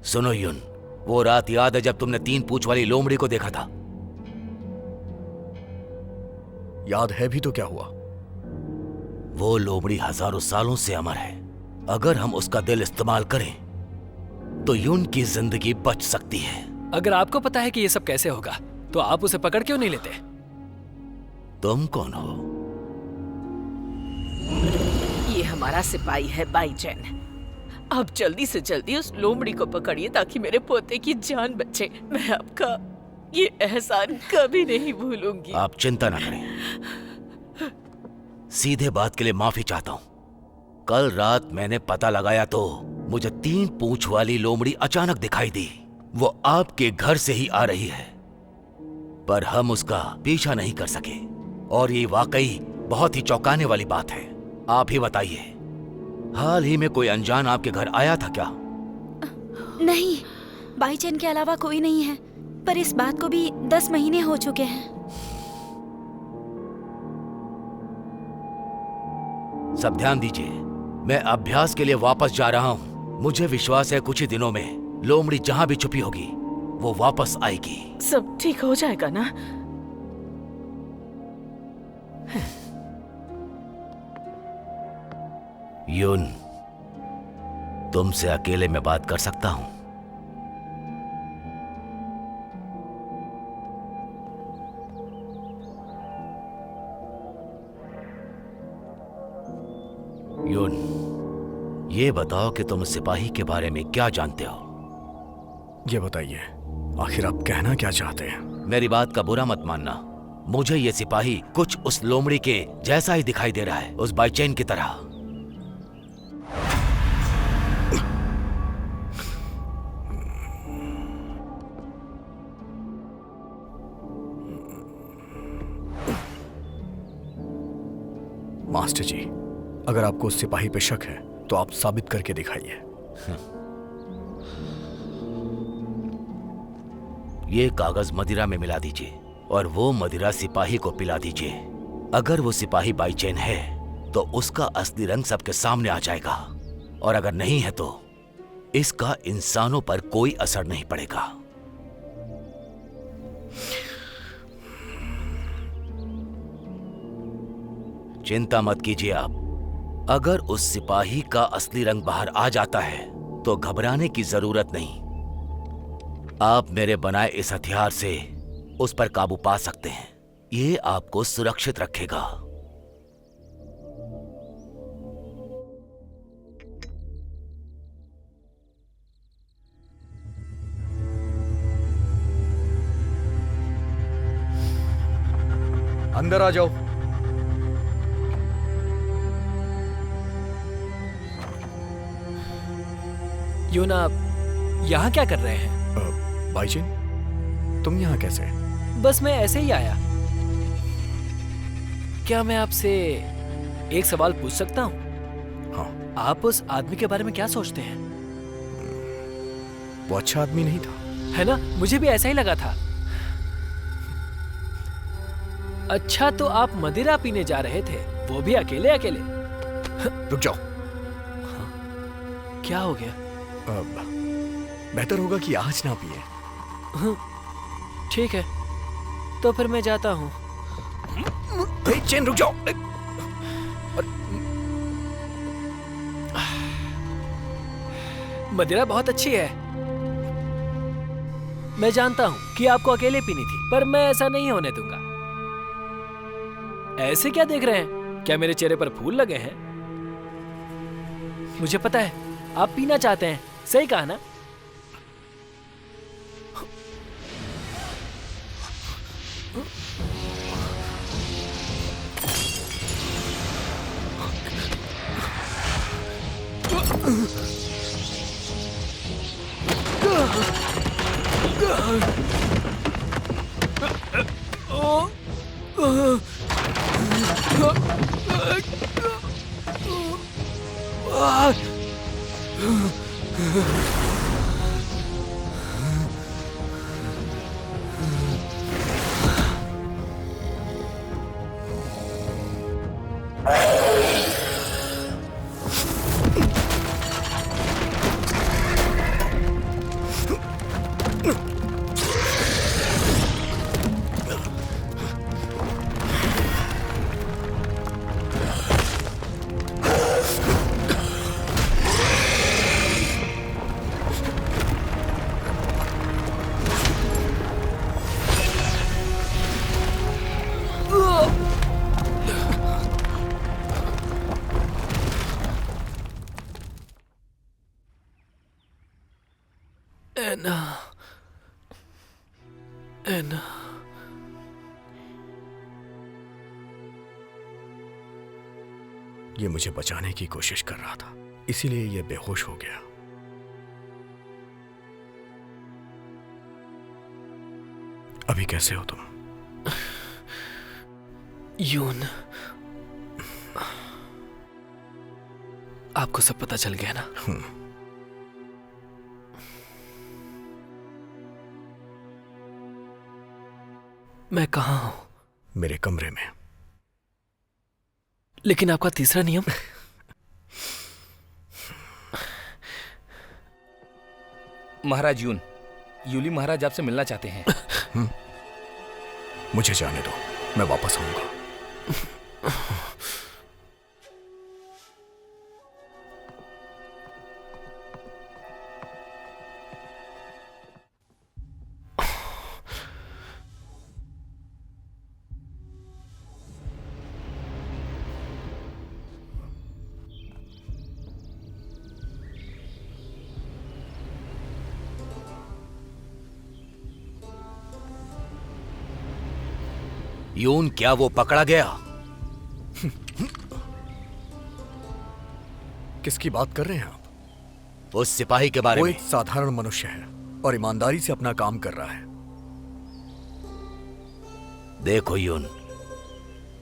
सुनो यून, वो रात याद है जब तुमने 3 पूंछ वाली लोमड़ी को देखा था? याद है भी तो क्या हुआ? वो लोमड़ी हजारों सालों से अमर है। अगर हम उसका दिल इस्तेमाल करें तो यून की जिंदगी बच सकती है। अगर आपको पता है कि ये सब कैसे होगा, तो आप उसे पकड़ क्यों नहीं लेते? तुम कौन हो? ये हमारा सिपाही है बाईचेन। आप जल्दी से जल्दी उस लोमड़ी को पकड़िए ताकि मेरे पोते की जान बचे। मैं आपका ये एहसान कभी नहीं भूलूंगी। आप चिंता ना करें, सीधे बात के लिए माफी चाहता हूँ। कल रात मैंने पता लगाया तो मुझे 3 पूंछ वाली लोमड़ी अचानक दिखाई दी। वो आपके घर से ही आ रही है, पर हम उसका पीछा नहीं कर सके और ये वाकई बहुत ही चौंकाने वाली बात है। आप ही बताइए, हाल ही में कोई अनजान आपके घर आया था क्या? नहीं, भाईचैन के अलावा कोई नहीं है, पर इस बात को भी 10 महीने हो चुके हैं। सब ध्यान दीजिए, मैं अभ्यास के लिए वापस जा रहा हूँ। मुझे विश्वास है कुछ ही दिनों में लोमड़ी जहाँ भी छुपी होगी वो वापस आएगी। सब ठीक हो जाएगा ना? यून, तुमसे अकेले में बात कर सकता हूं? यून, ये बताओ कि तुम सिपाही के बारे में क्या जानते हो? ये बताइए, आखिर आप कहना क्या चाहते हैं? मेरी बात का बुरा मत मानना, मुझे ये सिपाही कुछ उस लोमड़ी के जैसा ही दिखाई दे रहा है, उस बाईचैन की तरह। मास्टर जी, अगर आपको उस सिपाही पे शक है तो आप साबित करके दिखाइए। ये कागज मदिरा में मिला दीजिए और वो मदिरा सिपाही को पिला दीजिए। अगर वो सिपाही बाईचैन है तो उसका असली रंग सबके सामने आ जाएगा, और अगर नहीं है तो इसका इंसानों पर कोई असर नहीं पड़ेगा। चिंता मत कीजिए आप। अगर उस सिपाही का असली रंग बाहर आ जाता है तो घबराने की जरूरत नहीं। आप मेरे बनाए इस हथियार से उस पर काबू पा सकते हैं। ये आपको सुरक्षित रखेगा। अंदर आ जाओ। यून, आप यहाँ क्या कर रहे हैं? भाईचैन, तुम यहाँ कैसे? बस मैं ऐसे ही आया। क्या मैं आपसे एक सवाल पूछ सकता हूँ? हाँ। आप उस आदमी के बारे में क्या सोचते हैं? वो अच्छा आदमी नहीं था, है ना? मुझे भी ऐसा ही लगा था। अच्छा, तो आप मदिरा पीने जा रहे थे, वो भी अकेले अकेले? रुक जाओ। क्या हो गया? बेहतर होगा कि आज ना पिए। ठीक है, तो फिर मैं जाता हूँ। चैन, रुक जाओ। मदिरा बहुत अच्छी है। मैं जानता हूँ कि आपको अकेले पीनी थी, पर मैं ऐसा नहीं होने दूंगा। ऐसे क्या देख रहे हैं? क्या मेरे चेहरे पर फूल लगे हैं? मुझे पता है आप पीना चाहते हैं, सही कहा ना? एना, एना। ये मुझे बचाने की कोशिश कर रहा था, इसीलिए ये बेहोश हो गया। अभी कैसे हो तुम? यून, आपको सब पता चल गया ना? मैं कहाँ हूं? मेरे कमरे में। लेकिन आपका तीसरा नियम? महाराज यून, यूली महाराज आपसे मिलना चाहते हैं। मुझे जाने दो, मैं वापस आऊंगा। यून, क्या वो पकड़ा गया? किसकी बात कर रहे हैं आप? उस सिपाही के बारे वो में। एक साधारण मनुष्य है और ईमानदारी से अपना काम कर रहा है। देखो यून,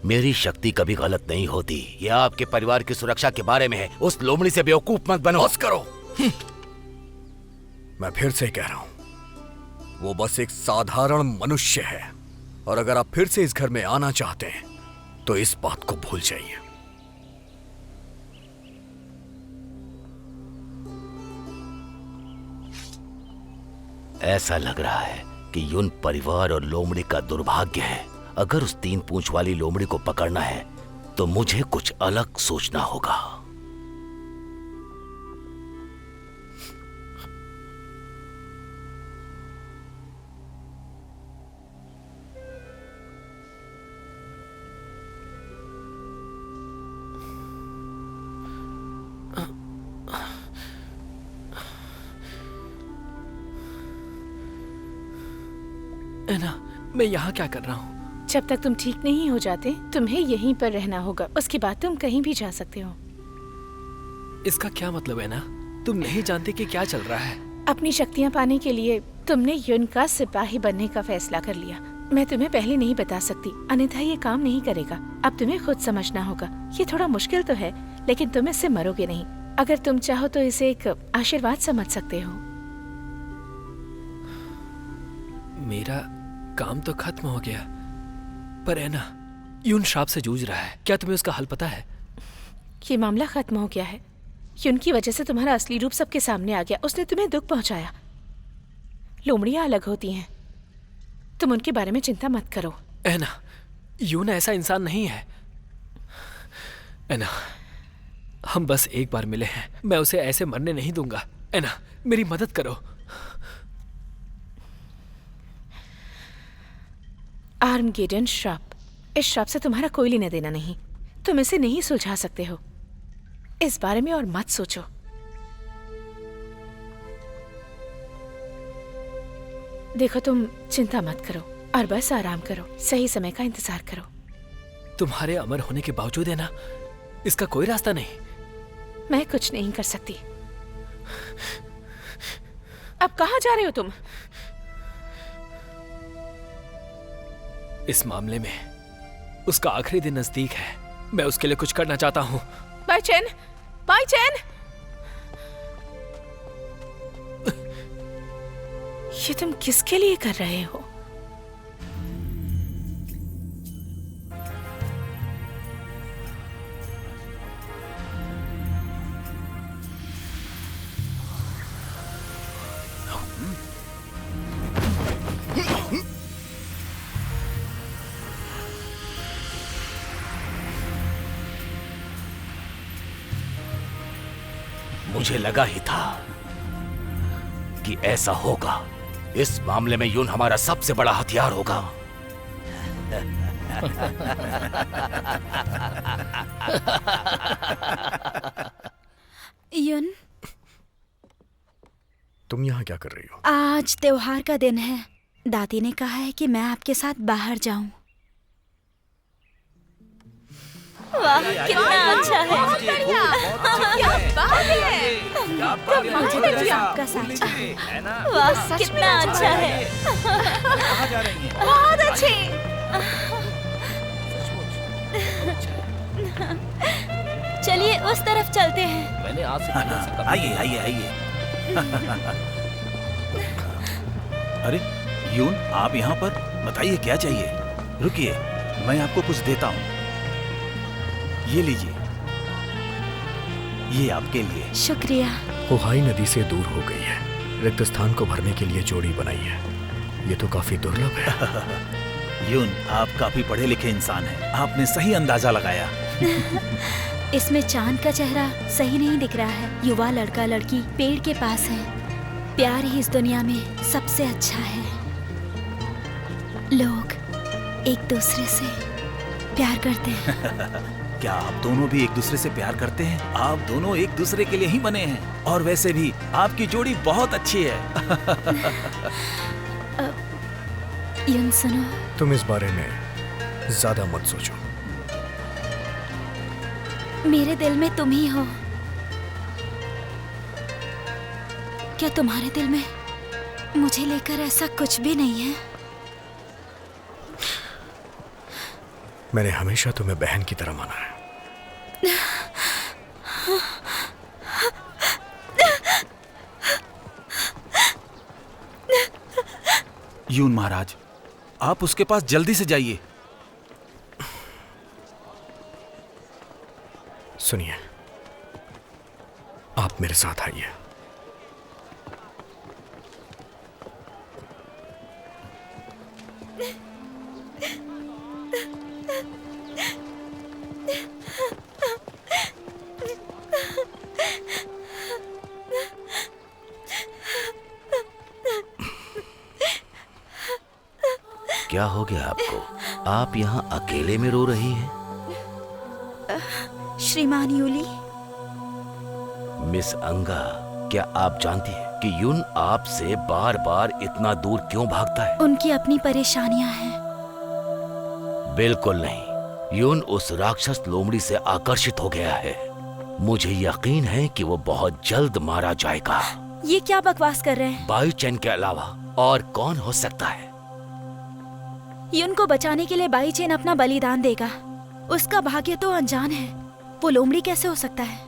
मेरी शक्ति कभी गलत नहीं होती। यह आपके परिवार की सुरक्षा के बारे में है। उस लोमड़ी से बेवकूफ मत बनो। बस करो। मैं फिर से कह रहा हूं, वो बस एक साधारण मनुष्य है, और अगर आप फिर से इस घर में आना चाहते हैं तो इस बात को भूल जाइए। ऐसा लग रहा है कि यून परिवार और लोमड़ी का दुर्भाग्य है। अगर उस 3 पूंछ वाली लोमड़ी को पकड़ना है तो मुझे कुछ अलग सोचना होगा। एना, मैं यहाँ क्या कर रहा हूँ? जब तक तुम ठीक नहीं हो जाते तुम्हें यहीं पर रहना होगा, उसके बाद तुम कहीं भी जा सकते हो। इसका क्या मतलब है ना? तुम नहीं जानते कि क्या चल रहा है। अपनी शक्तियाँ पाने के लिए तुमने युन का सिपाही बनने का फैसला कर लिया। मैं तुम्हें पहले नहीं बता सकती, अन्यथा ये काम नहीं करेगा। अब तुम्हें खुद समझना होगा। ये थोड़ा मुश्किल तो है, लेकिन तुम इससे मरोगे नहीं। अगर तुम चाहो तो इसे एक आशीर्वाद समझ सकते हो। मेरा काम तो खत्म हो गया, पर है ना, यून श्राप से जूझ रहा है। क्या तुम्हें उसका हल पता है? ये मामला खत्म हो गया है। युन की वजह से तुम्हारा असली रूप सबके सामने आ गया। उसने तुम्हें दुख पहुंचाया। लोमड़ियां अलग होती हैं, तुम उनके बारे में चिंता मत करो। एना, यून ऐसा इंसान नहीं है। एना, हम बस एक बार मिले हैं, मैं उसे ऐसे मरने नहीं दूंगा। एना, मेरी मदद करो। आर्मगेडन श्राप, इस श्राप से तुम्हारा कोई लेना देना नहीं। तुम इसे नहीं सुलझा सकते हो। इस बारे में और मत सोचो। देखो, तुम चिंता मत करो और बस आराम करो। सही समय का इंतजार करो। तुम्हारे अमर होने के बावजूद है ना, इसका कोई रास्ता नहीं। मैं कुछ नहीं कर सकती। अब कहाँ जा रहे हो तुम? इस मामले में उसका आखिरी दिन नजदीक है। मैं उसके लिए कुछ करना चाहता हूँ। बाई चैन, बाई चैन, ये तुम किसके लिए कर रहे हो? मुझे लगा ही था कि ऐसा होगा। इस मामले में यून हमारा सबसे बड़ा हथियार होगा। युन, तुम यहाँ क्या कर रही हो? आज त्योहार का दिन है। दादी ने कहा है कि मैं आपके साथ बाहर जाऊं। वाह, कितना अच्छा है। मुझे भी आपका साथ चाहिए। वाह, कितना अच्छा है। कहाँ जा रही हैं? बहुत अच्छे। चलिए उस तरफ चलते हैं। मैंने आज से पहले ऐसा कभी आइए आइए आइए। अरे यून, आप यहाँ पर? बताइए क्या चाहिए? रुकिए, मैं आपको कुछ देता हूँ। ये लीजिए, ये आपके लिए। शुक्रिया। ओहाई नदी से दूर हो गई है। रिक्त स्थान को भरने के लिए जोड़ी बनाई है। ये तो काफी दुर्लभ है। यून, आप काफी पढ़े लिखे इंसान हैं। आपने सही अंदाजा लगाया। इसमें चांद का चेहरा सही नहीं दिख रहा है। युवा लड़का लड़की पेड़ के पास है। प्यार ही इस दुनिया में सबसे अच्छा है। लोग एक दूसरे से प्यार करते हैं। क्या आप दोनों भी एक दूसरे से प्यार करते हैं? आप दोनों एक दूसरे के लिए ही बने हैं। और वैसे भी आपकी जोड़ी बहुत अच्छी है। यून सुनो, तुम इस बारे में ज्यादा मत सोचो। मेरे दिल में तुम ही हो। क्या तुम्हारे दिल में मुझे लेकर ऐसा कुछ भी नहीं है? मैंने हमेशा तुम्हें बहन की तरह माना है। यून महाराज, आप उसके पास जल्दी से जाइए। सुनिए, आप मेरे साथ आइए। क्या हो गया आपको? आप यहाँ अकेले में रो रही हैं? श्रीमान यूली, मिस अंगा, क्या आप जानती हैं कि यून आपसे बार बार इतना दूर क्यों भागता है? उनकी अपनी परेशानियां हैं। बिल्कुल नहीं। यून उस राक्षस लोमड़ी से आकर्षित हो गया है। मुझे यकीन है कि वो बहुत जल्द मारा जाएगा। ये क्या बकवास कर रहे हैं? बाई चैन के अलावा और कौन हो सकता है? यून को बचाने के लिए बाई चेन अपना बलिदान देगा। उसका भाग्य तो अनजान है। वो लोमड़ी कैसे हो सकता है?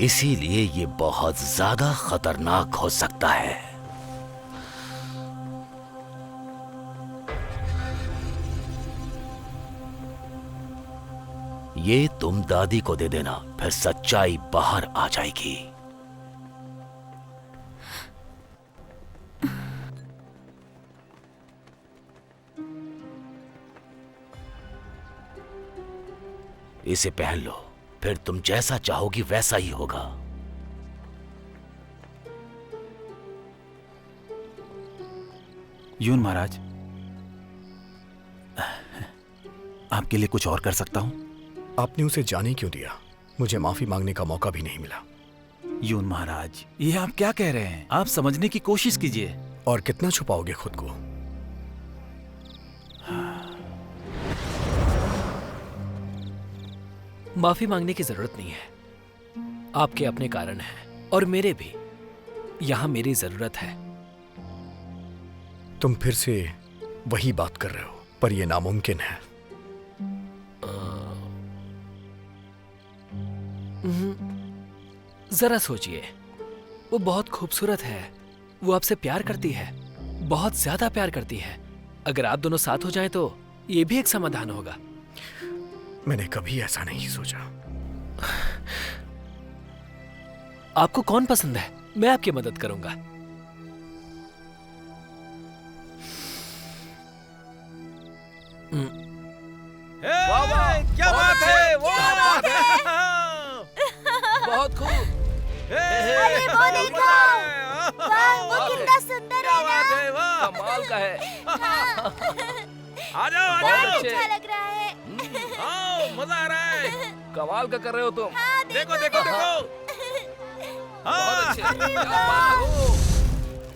इसीलिए ये बहुत ज्यादा खतरनाक हो सकता है। ये तुम दादी को दे देना, फिर सच्चाई बाहर आ जाएगी। इसे पहन लो, फिर तुम जैसा चाहोगी वैसा ही होगा। यून महाराज, आपके लिए कुछ और कर सकता हूं? आपने उसे जाने क्यों दिया? मुझे माफी मांगने का मौका भी नहीं मिला। यून महाराज, ये आप क्या कह रहे हैं? आप समझने की कोशिश कीजिए। और कितना छुपाओगे खुद को? माफी मांगने की जरूरत नहीं है। आपके अपने कारण हैं और मेरे भी। यहां मेरी जरूरत है। तुम फिर से वही बात कर रहे हो, पर यह नामुमकिन है। जरा सोचिए, वो बहुत खूबसूरत है। वो आपसे प्यार करती है, बहुत ज्यादा प्यार करती है। अगर आप दोनों साथ हो जाएं तो ये भी एक समाधान होगा। मैंने कभी ऐसा नहीं सोचा। आपको कौन पसंद है? मैं आपकी मदद करूंगा। क्या बात है? बहुत खूब। अरे वो देखो, वाह, वो कितना सुंदर है ना। कमाल का है। आ जाओ, आ बहुत जाओ। अच्छा लग रहा है। आओ, मजा आ रहा है। कमाल का कर रहे हो तुम। देखो देखो देखो।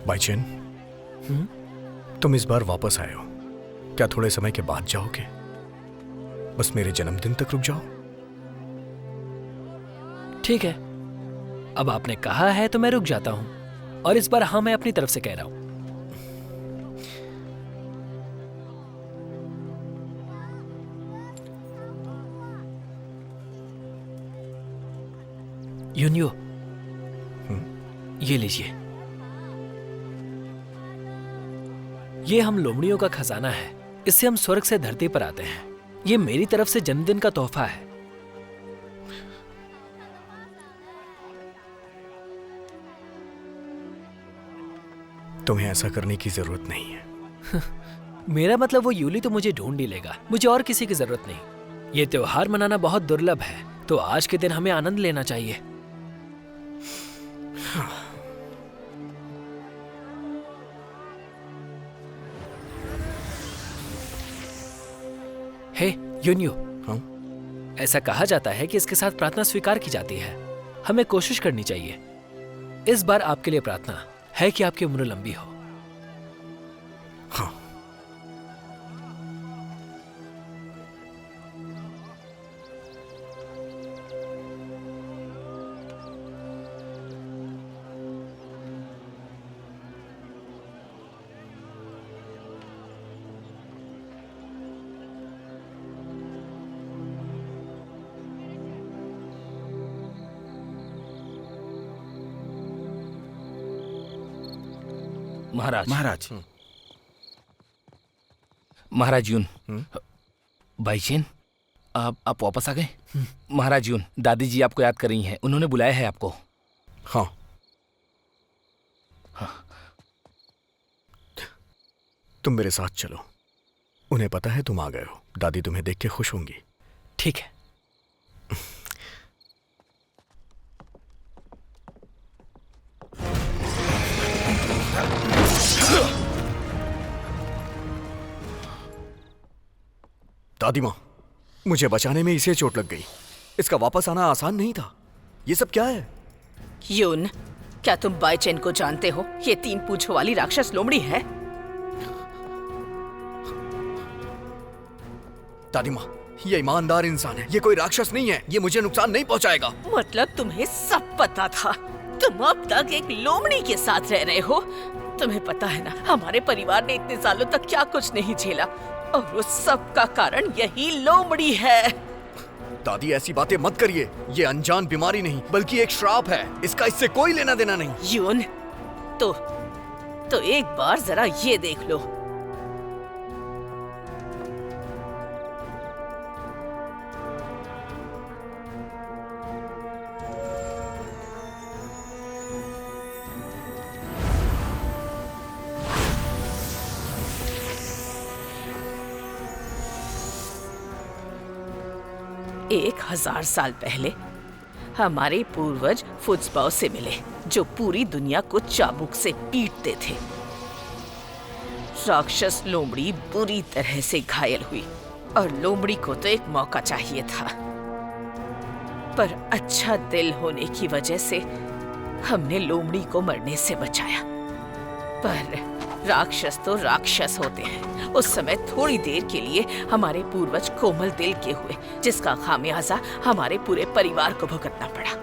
बाईचेन, तुम इस बार वापस आए हो, क्या थोड़े समय के बाद जाओगे? बस मेरे जन्मदिन तक रुक जाओ। ठीक है, अब आपने कहा है तो मैं रुक जाता हूँ, और इस बार हाँ मैं अपनी तरफ से कह रहा हूँ। यूनियो, ये लीजिए, ये हम लोमड़ियों का खजाना है। इससे हम स्वर्ग से धरती पर आते हैं। ये मेरी तरफ से जन्मदिन का तोहफा है। तुम्हें ऐसा करने की जरूरत नहीं है। मेरा मतलब वो यूली तो मुझे ढूंढ ही लेगा, मुझे और किसी की जरूरत नहीं। ये त्योहार मनाना बहुत दुर्लभ है, तो आज के दिन हमें आनंद लेना चाहिए। हे यूनियो, ऐसा कहा जाता है कि इसके साथ प्रार्थना स्वीकार की जाती है। हमें कोशिश करनी चाहिए। इस बार आपके लिए प्रार्थना है कि आपकी उम्र लंबी हो। हाँ। महाराज, महाराज यून, भाईचेन, आप वापस आ गए? महाराज यून, दादी जी आपको याद कर रही हैं, उन्होंने बुलाया है आपको। हाँ। तुम मेरे साथ चलो, उन्हें पता है तुम आ गए हो। दादी तुम्हें देख के खुश होंगी। ठीक है। दादी माँ, मुझे बचाने में इसे चोट लग गई। इसका वापस आना आसान नहीं था। ये सब क्या है? यून, क्या तुम बाईचेन को जानते हो? ये 3 पूंछों वाली राक्षस लोमड़ी है। दादी माँ, ये ईमानदार इंसान है, ये कोई राक्षस नहीं है। ये मुझे नुकसान नहीं पहुंचाएगा। मतलब तुम्हें सब पता था? तुम अब तक एक लोमड़ी के साथ रह रहे हो। तुम्हें पता है ना, हमारे परिवार ने इतने सालों तक क्या कुछ नहीं झेला, और उस सब का कारण यही लोमड़ी है। दादी ऐसी बातें मत करिए। ये अनजान बीमारी नहीं बल्कि एक श्राप है। इसका इससे कोई लेना देना नहीं। यून, तो एक बार जरा ये देख लो। एक 1000 साल पहले हमारे पूर्वज फुत्सबाओ से मिले, जो पूरी दुनिया को चाबुक से पीटते थे। राक्षस लोमड़ी बुरी तरह से घायल हुई, और लोमड़ी को तो एक मौका चाहिए था, पर अच्छा दिल होने की वजह से हमने लोमड़ी को मरने से बचाया। पर राक्षस तो राक्षस होते हैं। उस समय थोड़ी देर के लिए हमारे पूर्वज कोमल दिल के हुए, जिसका खामियाजा हमारे पूरे परिवार को भुगतना पड़ा।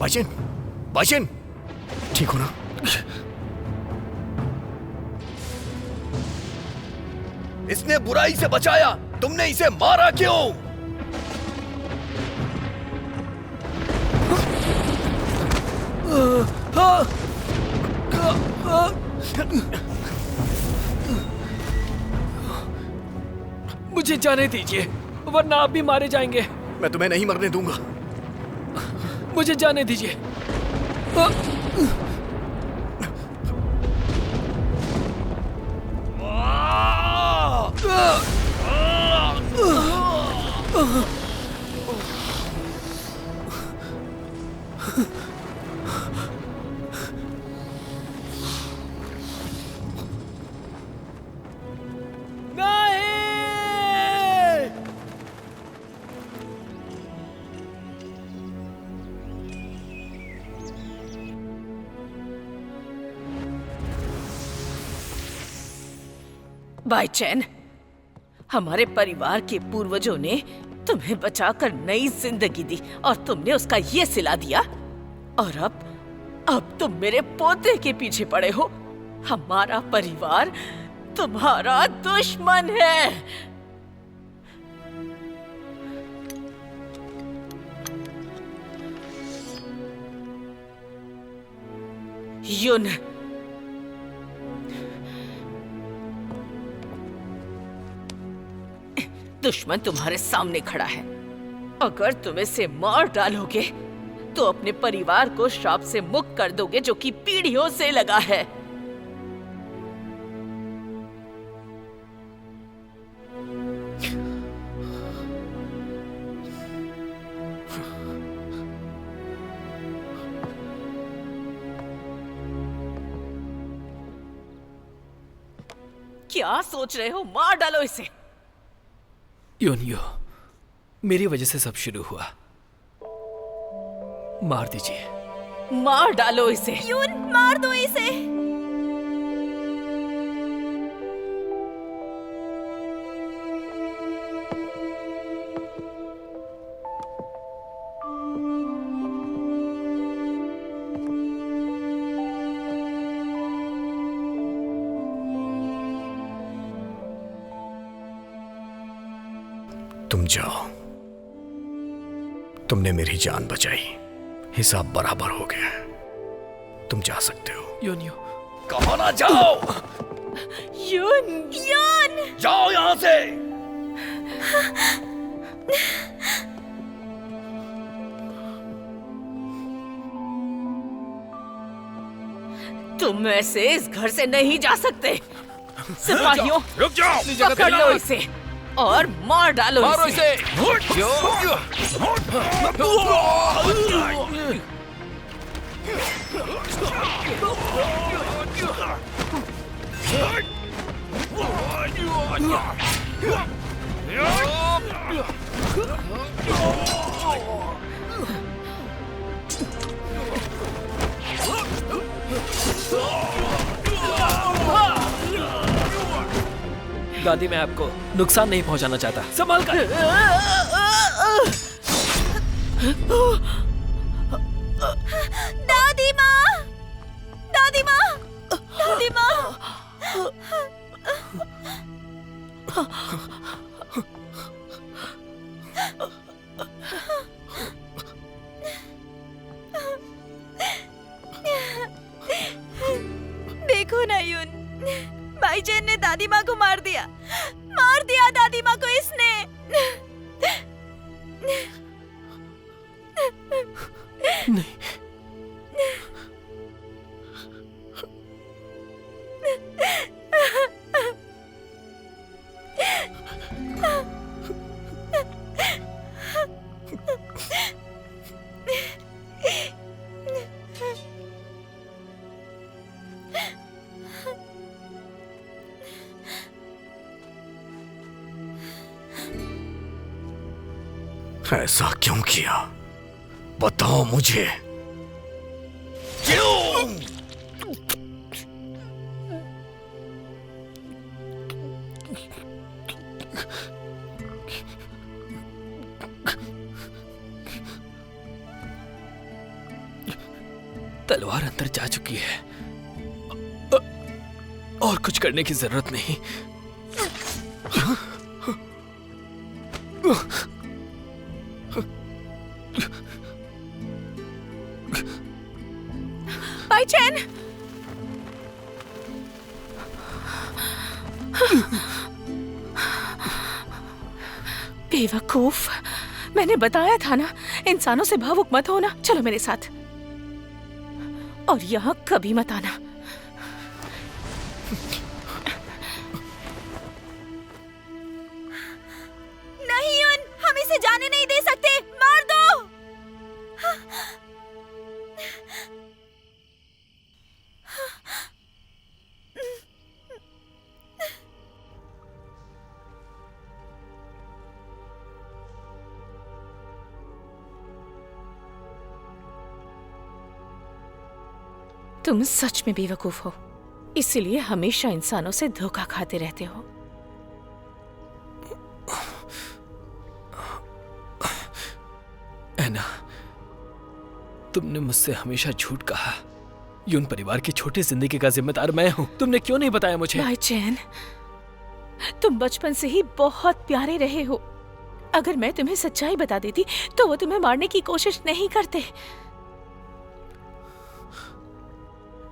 बाईचेन, बाईचेन, ठीक हो ना? इसने बुराई से बचाया, तुमने इसे मारा क्यों? मुझे जाने दीजिए, वरना आप भी मारे जाएंगे। मैं तुम्हें नहीं मरने दूंगा। मुझे जाने दीजिए। बाईचैन, हमारे परिवार के पूर्वजों ने तुम्हें बचाकर नई जिंदगी दी और तुमने उसका ये सिला दिया, और अब तुम मेरे पोते के पीछे पड़े हो। हमारा परिवार तुम्हारा दुश्मन है। युन, दुश्मन तुम्हारे सामने खड़ा है। अगर तुम इसे मार डालोगे तो अपने परिवार को श्राप से मुक्त कर दोगे, जो कि पीढ़ियों से लगा है। क्या सोच रहे हो? मार डालो इसे। योनियो, मेरी वजह से सब शुरू हुआ। मार दीजिए। मार डालो इसे। यून, मार दो इसे। तुम जाओ, तुमने मेरी जान बचाई, हिसाब बराबर हो गया है। तुम जा सकते हो। योनियो, कहो ना जाओ। युन, यून, जाओ यहां से। तुम ऐसे इस घर से नहीं जा सकते। सिपाहियों, रुक जाओ। पकड़ लो इसे और मार डालो इसे। दादी, मैं आपको नुकसान नहीं पहुंचाना चाहता। संभाल कर। दादी माँ, दादी माँ, दादी माँ। देखो ना यून, भाईजान ने दादी माँ को मार दिया दादी माँ को इसने। नहीं, ऐसा क्यों किया? बताओ मुझे। क्यों? तलवार अंदर जा चुकी है, और कुछ करने की जरूरत नहीं। बाईचैन, बेवकूफ, मैंने बताया था ना, इंसानों से भावुक मत होना। चलो मेरे साथ, और यहाँ कभी मत आना। नहीं युन, हम इसे जाने नहीं दे सकते, मार दो। तुम सच में बेवकूफ हो, इसीलिए हमेशा इंसानों से धोखा खाते रहते हो। ऐना, तुमने मुझसे हमेशा झूठ कहा। यून परिवार की छोटी जिंदगी का जिम्मेदार मैं हूँ। तुमने क्यों नहीं बताया मुझे? भाई चैन, तुम बचपन से ही बहुत प्यारे रहे हो। अगर मैं तुम्हें सच्चाई बता देती तो वो तुम्हें मारने की कोशिश नहीं करते।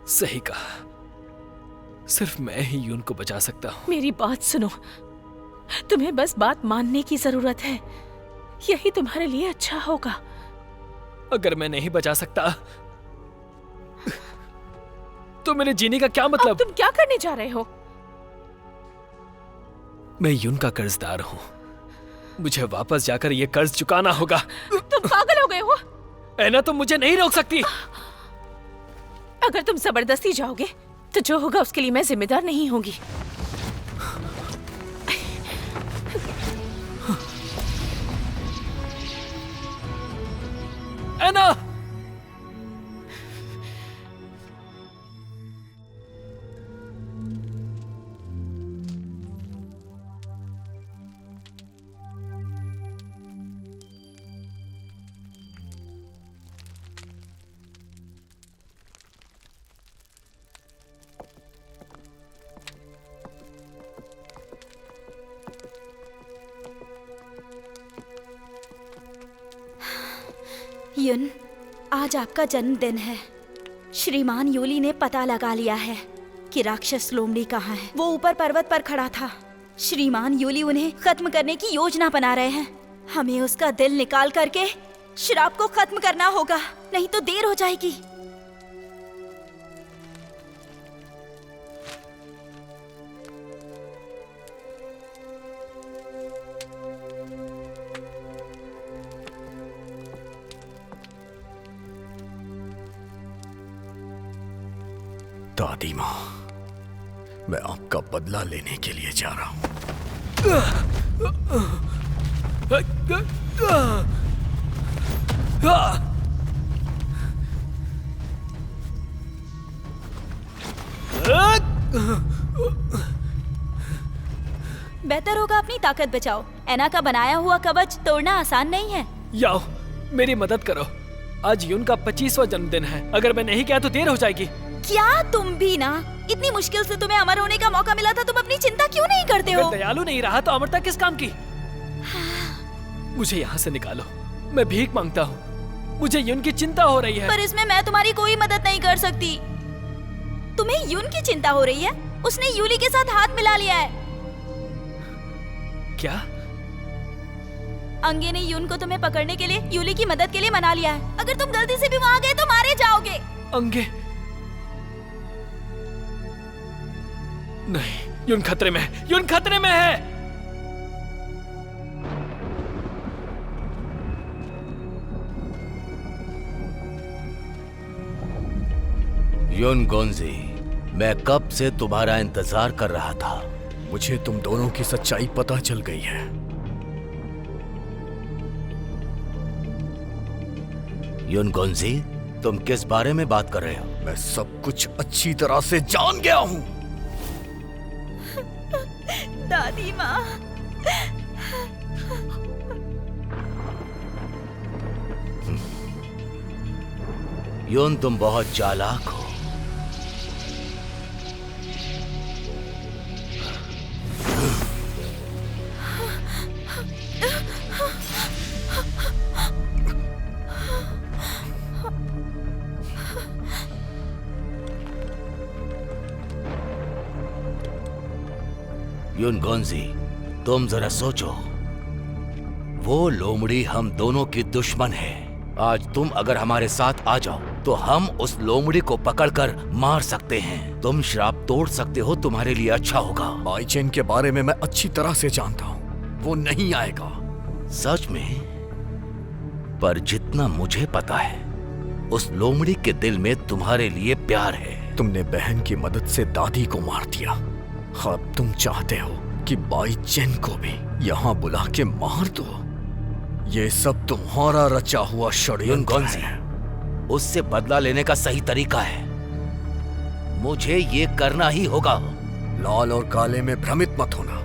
सही कहा, सिर्फ मैं ही यून को बचा सकता हूँ। मेरी बात सुनो, तुम्हें बस बात मानने की जरूरत है, यही तुम्हारे लिए अच्छा होगा। अगर मैं नहीं बचा सकता तो मेरे जीने का क्या मतलब? अब तुम क्या करने जा रहे हो? मैं यून का कर्जदार हूँ, मुझे वापस जाकर ये कर्ज चुकाना होगा। तुम पागल हो गए हो? ऐना, तुम मुझे नहीं रोक सकती। अगर तुम जबरदस्ती जाओगे तो जो होगा उसके लिए मैं जिम्मेदार नहीं होगी। ऐना! युन, आज आपका जन्मदिन है। श्रीमान यूली ने पता लगा लिया है कि राक्षस लोमड़ी कहाँ है। वो ऊपर पर्वत पर खड़ा था। श्रीमान यूली उन्हें खत्म करने की योजना बना रहे हैं। हमें उसका दिल निकाल करके श्राप को खत्म करना होगा, नहीं तो देर हो जाएगी। दादी माँ, मैं आपका बदला लेने के लिए जा रहा हूँ। बेहतर होगा अपनी ताकत बचाओ। ऐना का बनाया हुआ कवच तोड़ना आसान नहीं है। याओ, मेरी मदद करो। आज यून का 25वां जन्मदिन है। अगर मैं नहीं गया तो देर हो जाएगी। क्या तुम भी ना, इतनी मुश्किल से तुम्हें अमर होने का मौका मिला था, तुम अपनी चिंता क्यों नहीं करते हो? अगर दयालु नहीं रहा तो अमरता किस काम की? मुझे यहाँ से निकालो, मैं भीख मांगता हूँ। मुझे यून की चिंता हो रही है। पर इसमें मैं तुम्हारी कोई मदद नहीं कर सकती। तुम्हें यून की चिंता हो रही है? उसने यूली के साथ हाथ मिला लिया है। क्या? अंगे ने यून को तुम्हें पकड़ने के लिए यूली की मदद के लिए मना लिया है। अगर तुम गलती से भी वहाँ गए तो मारे जाओगे। अंगे? नहीं, यून खतरे में है। यून खतरे में है। युन गोंजी, मैं कब से तुम्हारा इंतजार कर रहा था। मुझे तुम दोनों की सच्चाई पता चल गई है। युन गोंजी, तुम किस बारे में बात कर रहे हो? मैं सब कुछ अच्छी तरह से जान गया हूँ। दादी माँ, युन, तुम बहुत चालाक हो। युन गोंजी, तुम जरा सोचो। वो लोमड़ी हम दोनों की दुश्मन है। आज तुम अगर हमारे साथ आ जाओ तो हम उस लोमड़ी को पकड़कर मार सकते हैं। तुम श्राप तोड़ सकते हो, तुम्हारे लिए अच्छा होगा। बाईचेन के बारे में मैं अच्छी तरह से जानता हूँ, वो नहीं आएगा। सच में? पर जितना मुझे पता है उस लोमड़ी के दिल में तुम्हारे लिए प्यार है। तुमने बहन की मदद से दादी को मार दिया, अब तुम चाहते हो कि बाईचेन को भी यहाँ बुला के मार दो। ये सब तुम्हारा रचा हुआ षड्यंत्र है। उससे बदला लेने का सही तरीका है, मुझे ये करना ही होगा। लाल और काले में भ्रमित मत होना।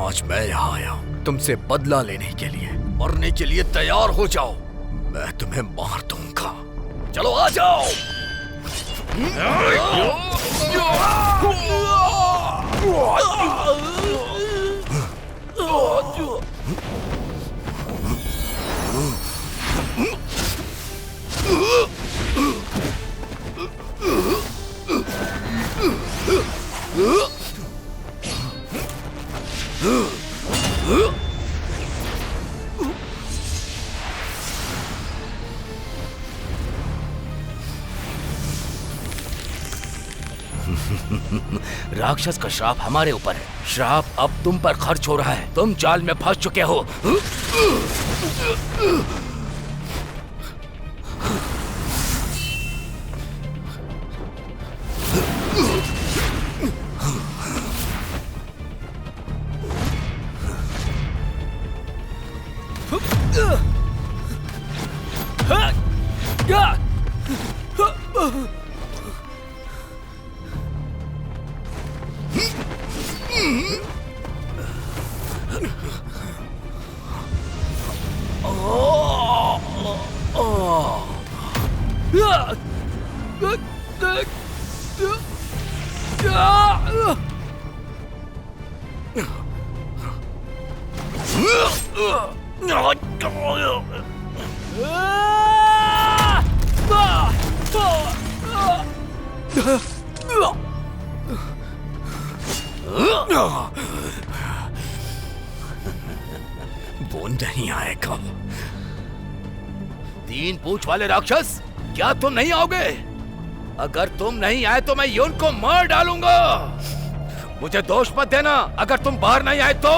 आज मैं यहाँ आया हूँ तुमसे बदला लेने के लिए। मरने के लिए तैयार हो जाओ, मैं तुम्हें मार दूंगा। चलो आ जाओ। राक्षस का श्राप हमारे ऊपर है। श्राप अब तुम पर खर्च हो रहा है। तुम जाल में फंस चुके हो। वो नहीं आएगा। तीन पूंछ वाले राक्षस, क्या तुम नहीं आओगे? अगर तुम नहीं आए तो मैं यून को मार डालूंगा। मुझे दोष मत देना अगर तुम बाहर नहीं आए तो।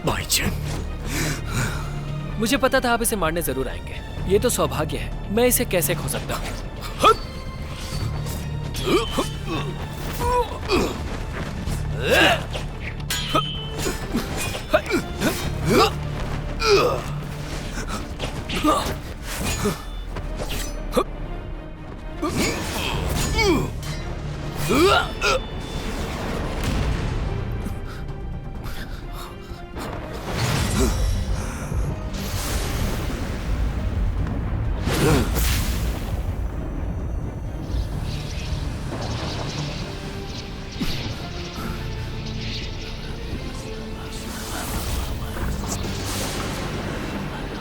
बाईचेन, मुझे पता था आप इसे मारने जरूर आएंगे। ये तो सौभाग्य है, मैं इसे कैसे खो सकता हूँ।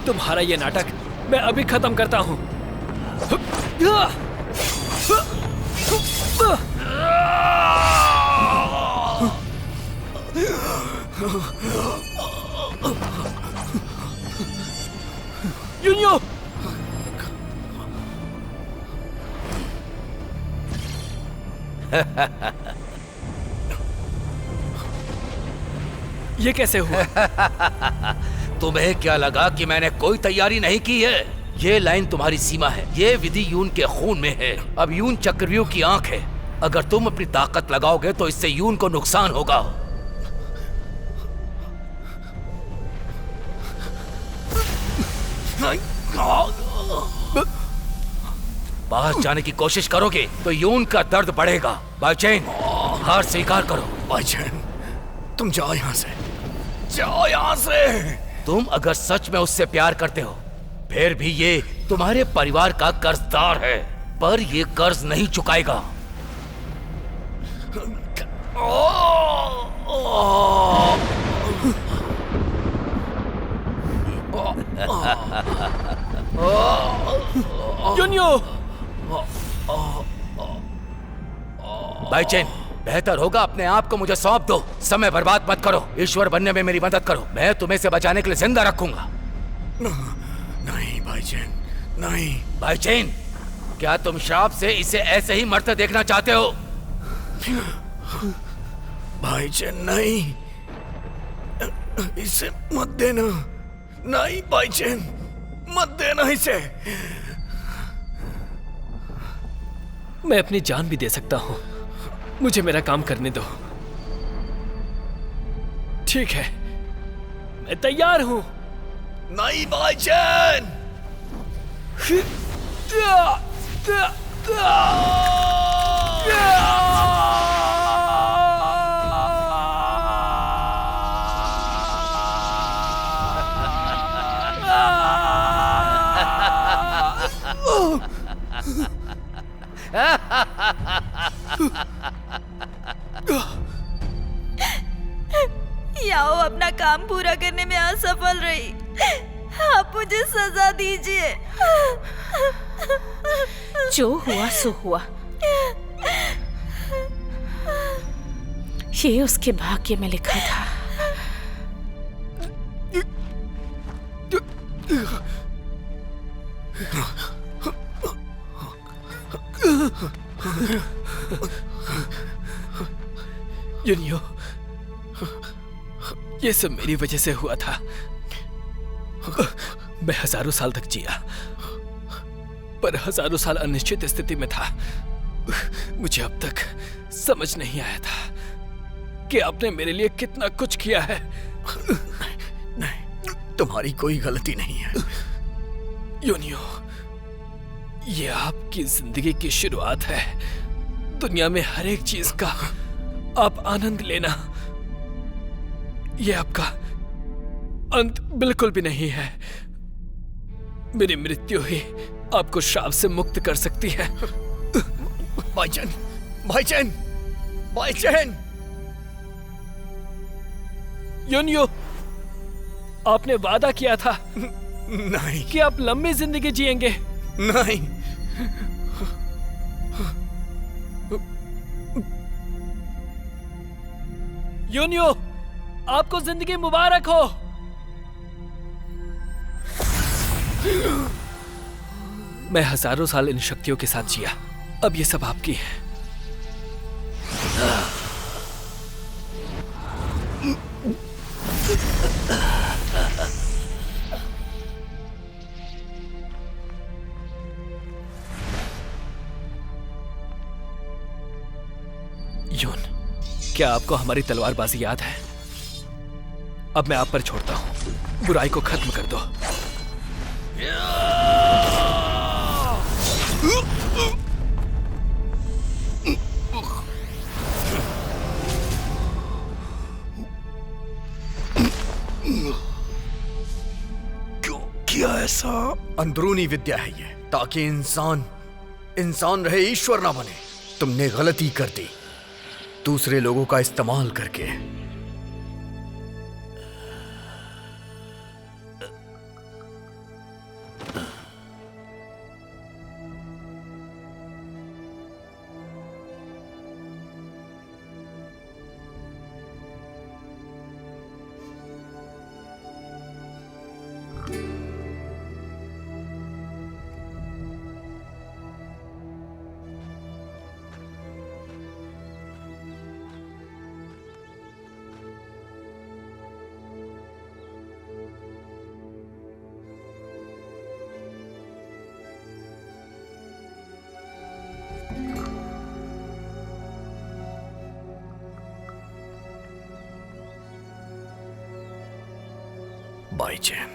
तुम्हारा ये नाटक मैं अभी खत्म करता हूँ। यूनियो, ये कैसे हुआ? तुम्हें क्या लगा कि मैंने कोई तैयारी नहीं की है? ये लाइन तुम्हारी सीमा है। ये विधि यून के खून में है। अब यून चक्रव्यूह की आंख है। अगर तुम अपनी ताकत लगाओगे तो इससे यून को नुकसान होगा। बाहर जाने की कोशिश करोगे तो यून का दर्द बढ़ेगा। बाईचेन, हार स्वीकार करो। बाईचेन, तुम जाओ यहाँ से, जाओ यहाँ से। तुम अगर सच में उससे प्यार करते हो फिर भी ये तुम्हारे परिवार का कर्जदार है, पर ये कर्ज नहीं चुकाएगा। यूनियो, बाईचेन, बेहतर होगा अपने आप को मुझे सौंप दो। समय बर्बाद मत करो, ईश्वर बनने में मेरी मदद करो। मैं तुम्हें से बचाने के लिए जिंदा रखूंगा। नहीं भाईचैन, नहीं। भाईचैन, क्या तुम श्राप से इसे ऐसे ही मरते देखना चाहते हो? भाईचैन नहीं, इसे मत देना। नहीं भाईचैन, मत देना इसे। मैं अपनी जान भी दे सकता हूं, मुझे मेरा काम करने दो। ठीक है, मैं तैयार हूं। नहीं भाईचैन। याओ अपना काम पूरा करने में असफल रही, आप मुझे सजा दीजिए। जो हुआ सो हुआ। ये उसके भाग्य में लिखा था। यूनियो, ये सब मेरी वजह से हुआ था। मैं हजारों साल तक जिया, पर हजारों साल अनिश्चित स्थिति में था। मुझे अब तक समझ नहीं आया था कि आपने मेरे लिए कितना कुछ किया है। नहीं, तुम्हारी कोई गलती नहीं है। यूनियो, ये आपकी जिंदगी की शुरुआत है। दुनिया में हर एक चीज का आप आनंद लेना। ये आपका अंत बिल्कुल भी नहीं है। मेरी मृत्यु ही आपको श्राप से मुक्त कर सकती है। भाईचैन, भाईचैन, भाईचैन। यूनियो, आपने वादा किया था नहीं कि आप लंबी जिंदगी जिएंगे। नहीं। यूनियो, आपको जिंदगी मुबारक हो। मैं हजारों साल इन शक्तियों के साथ जिया, अब ये सब आपकी है। यून, क्या आपको हमारी तलवारबाजी याद है? अब मैं आप पर छोड़ता हूं, बुराई को खत्म कर दो। क्यों किया ऐसा? अंदरूनी विद्या है ये, ताकि इंसान रहे, ईश्वर ना बने। तुमने गलती कर दी दूसरे लोगों का इस्तेमाल करके। भाईचैन,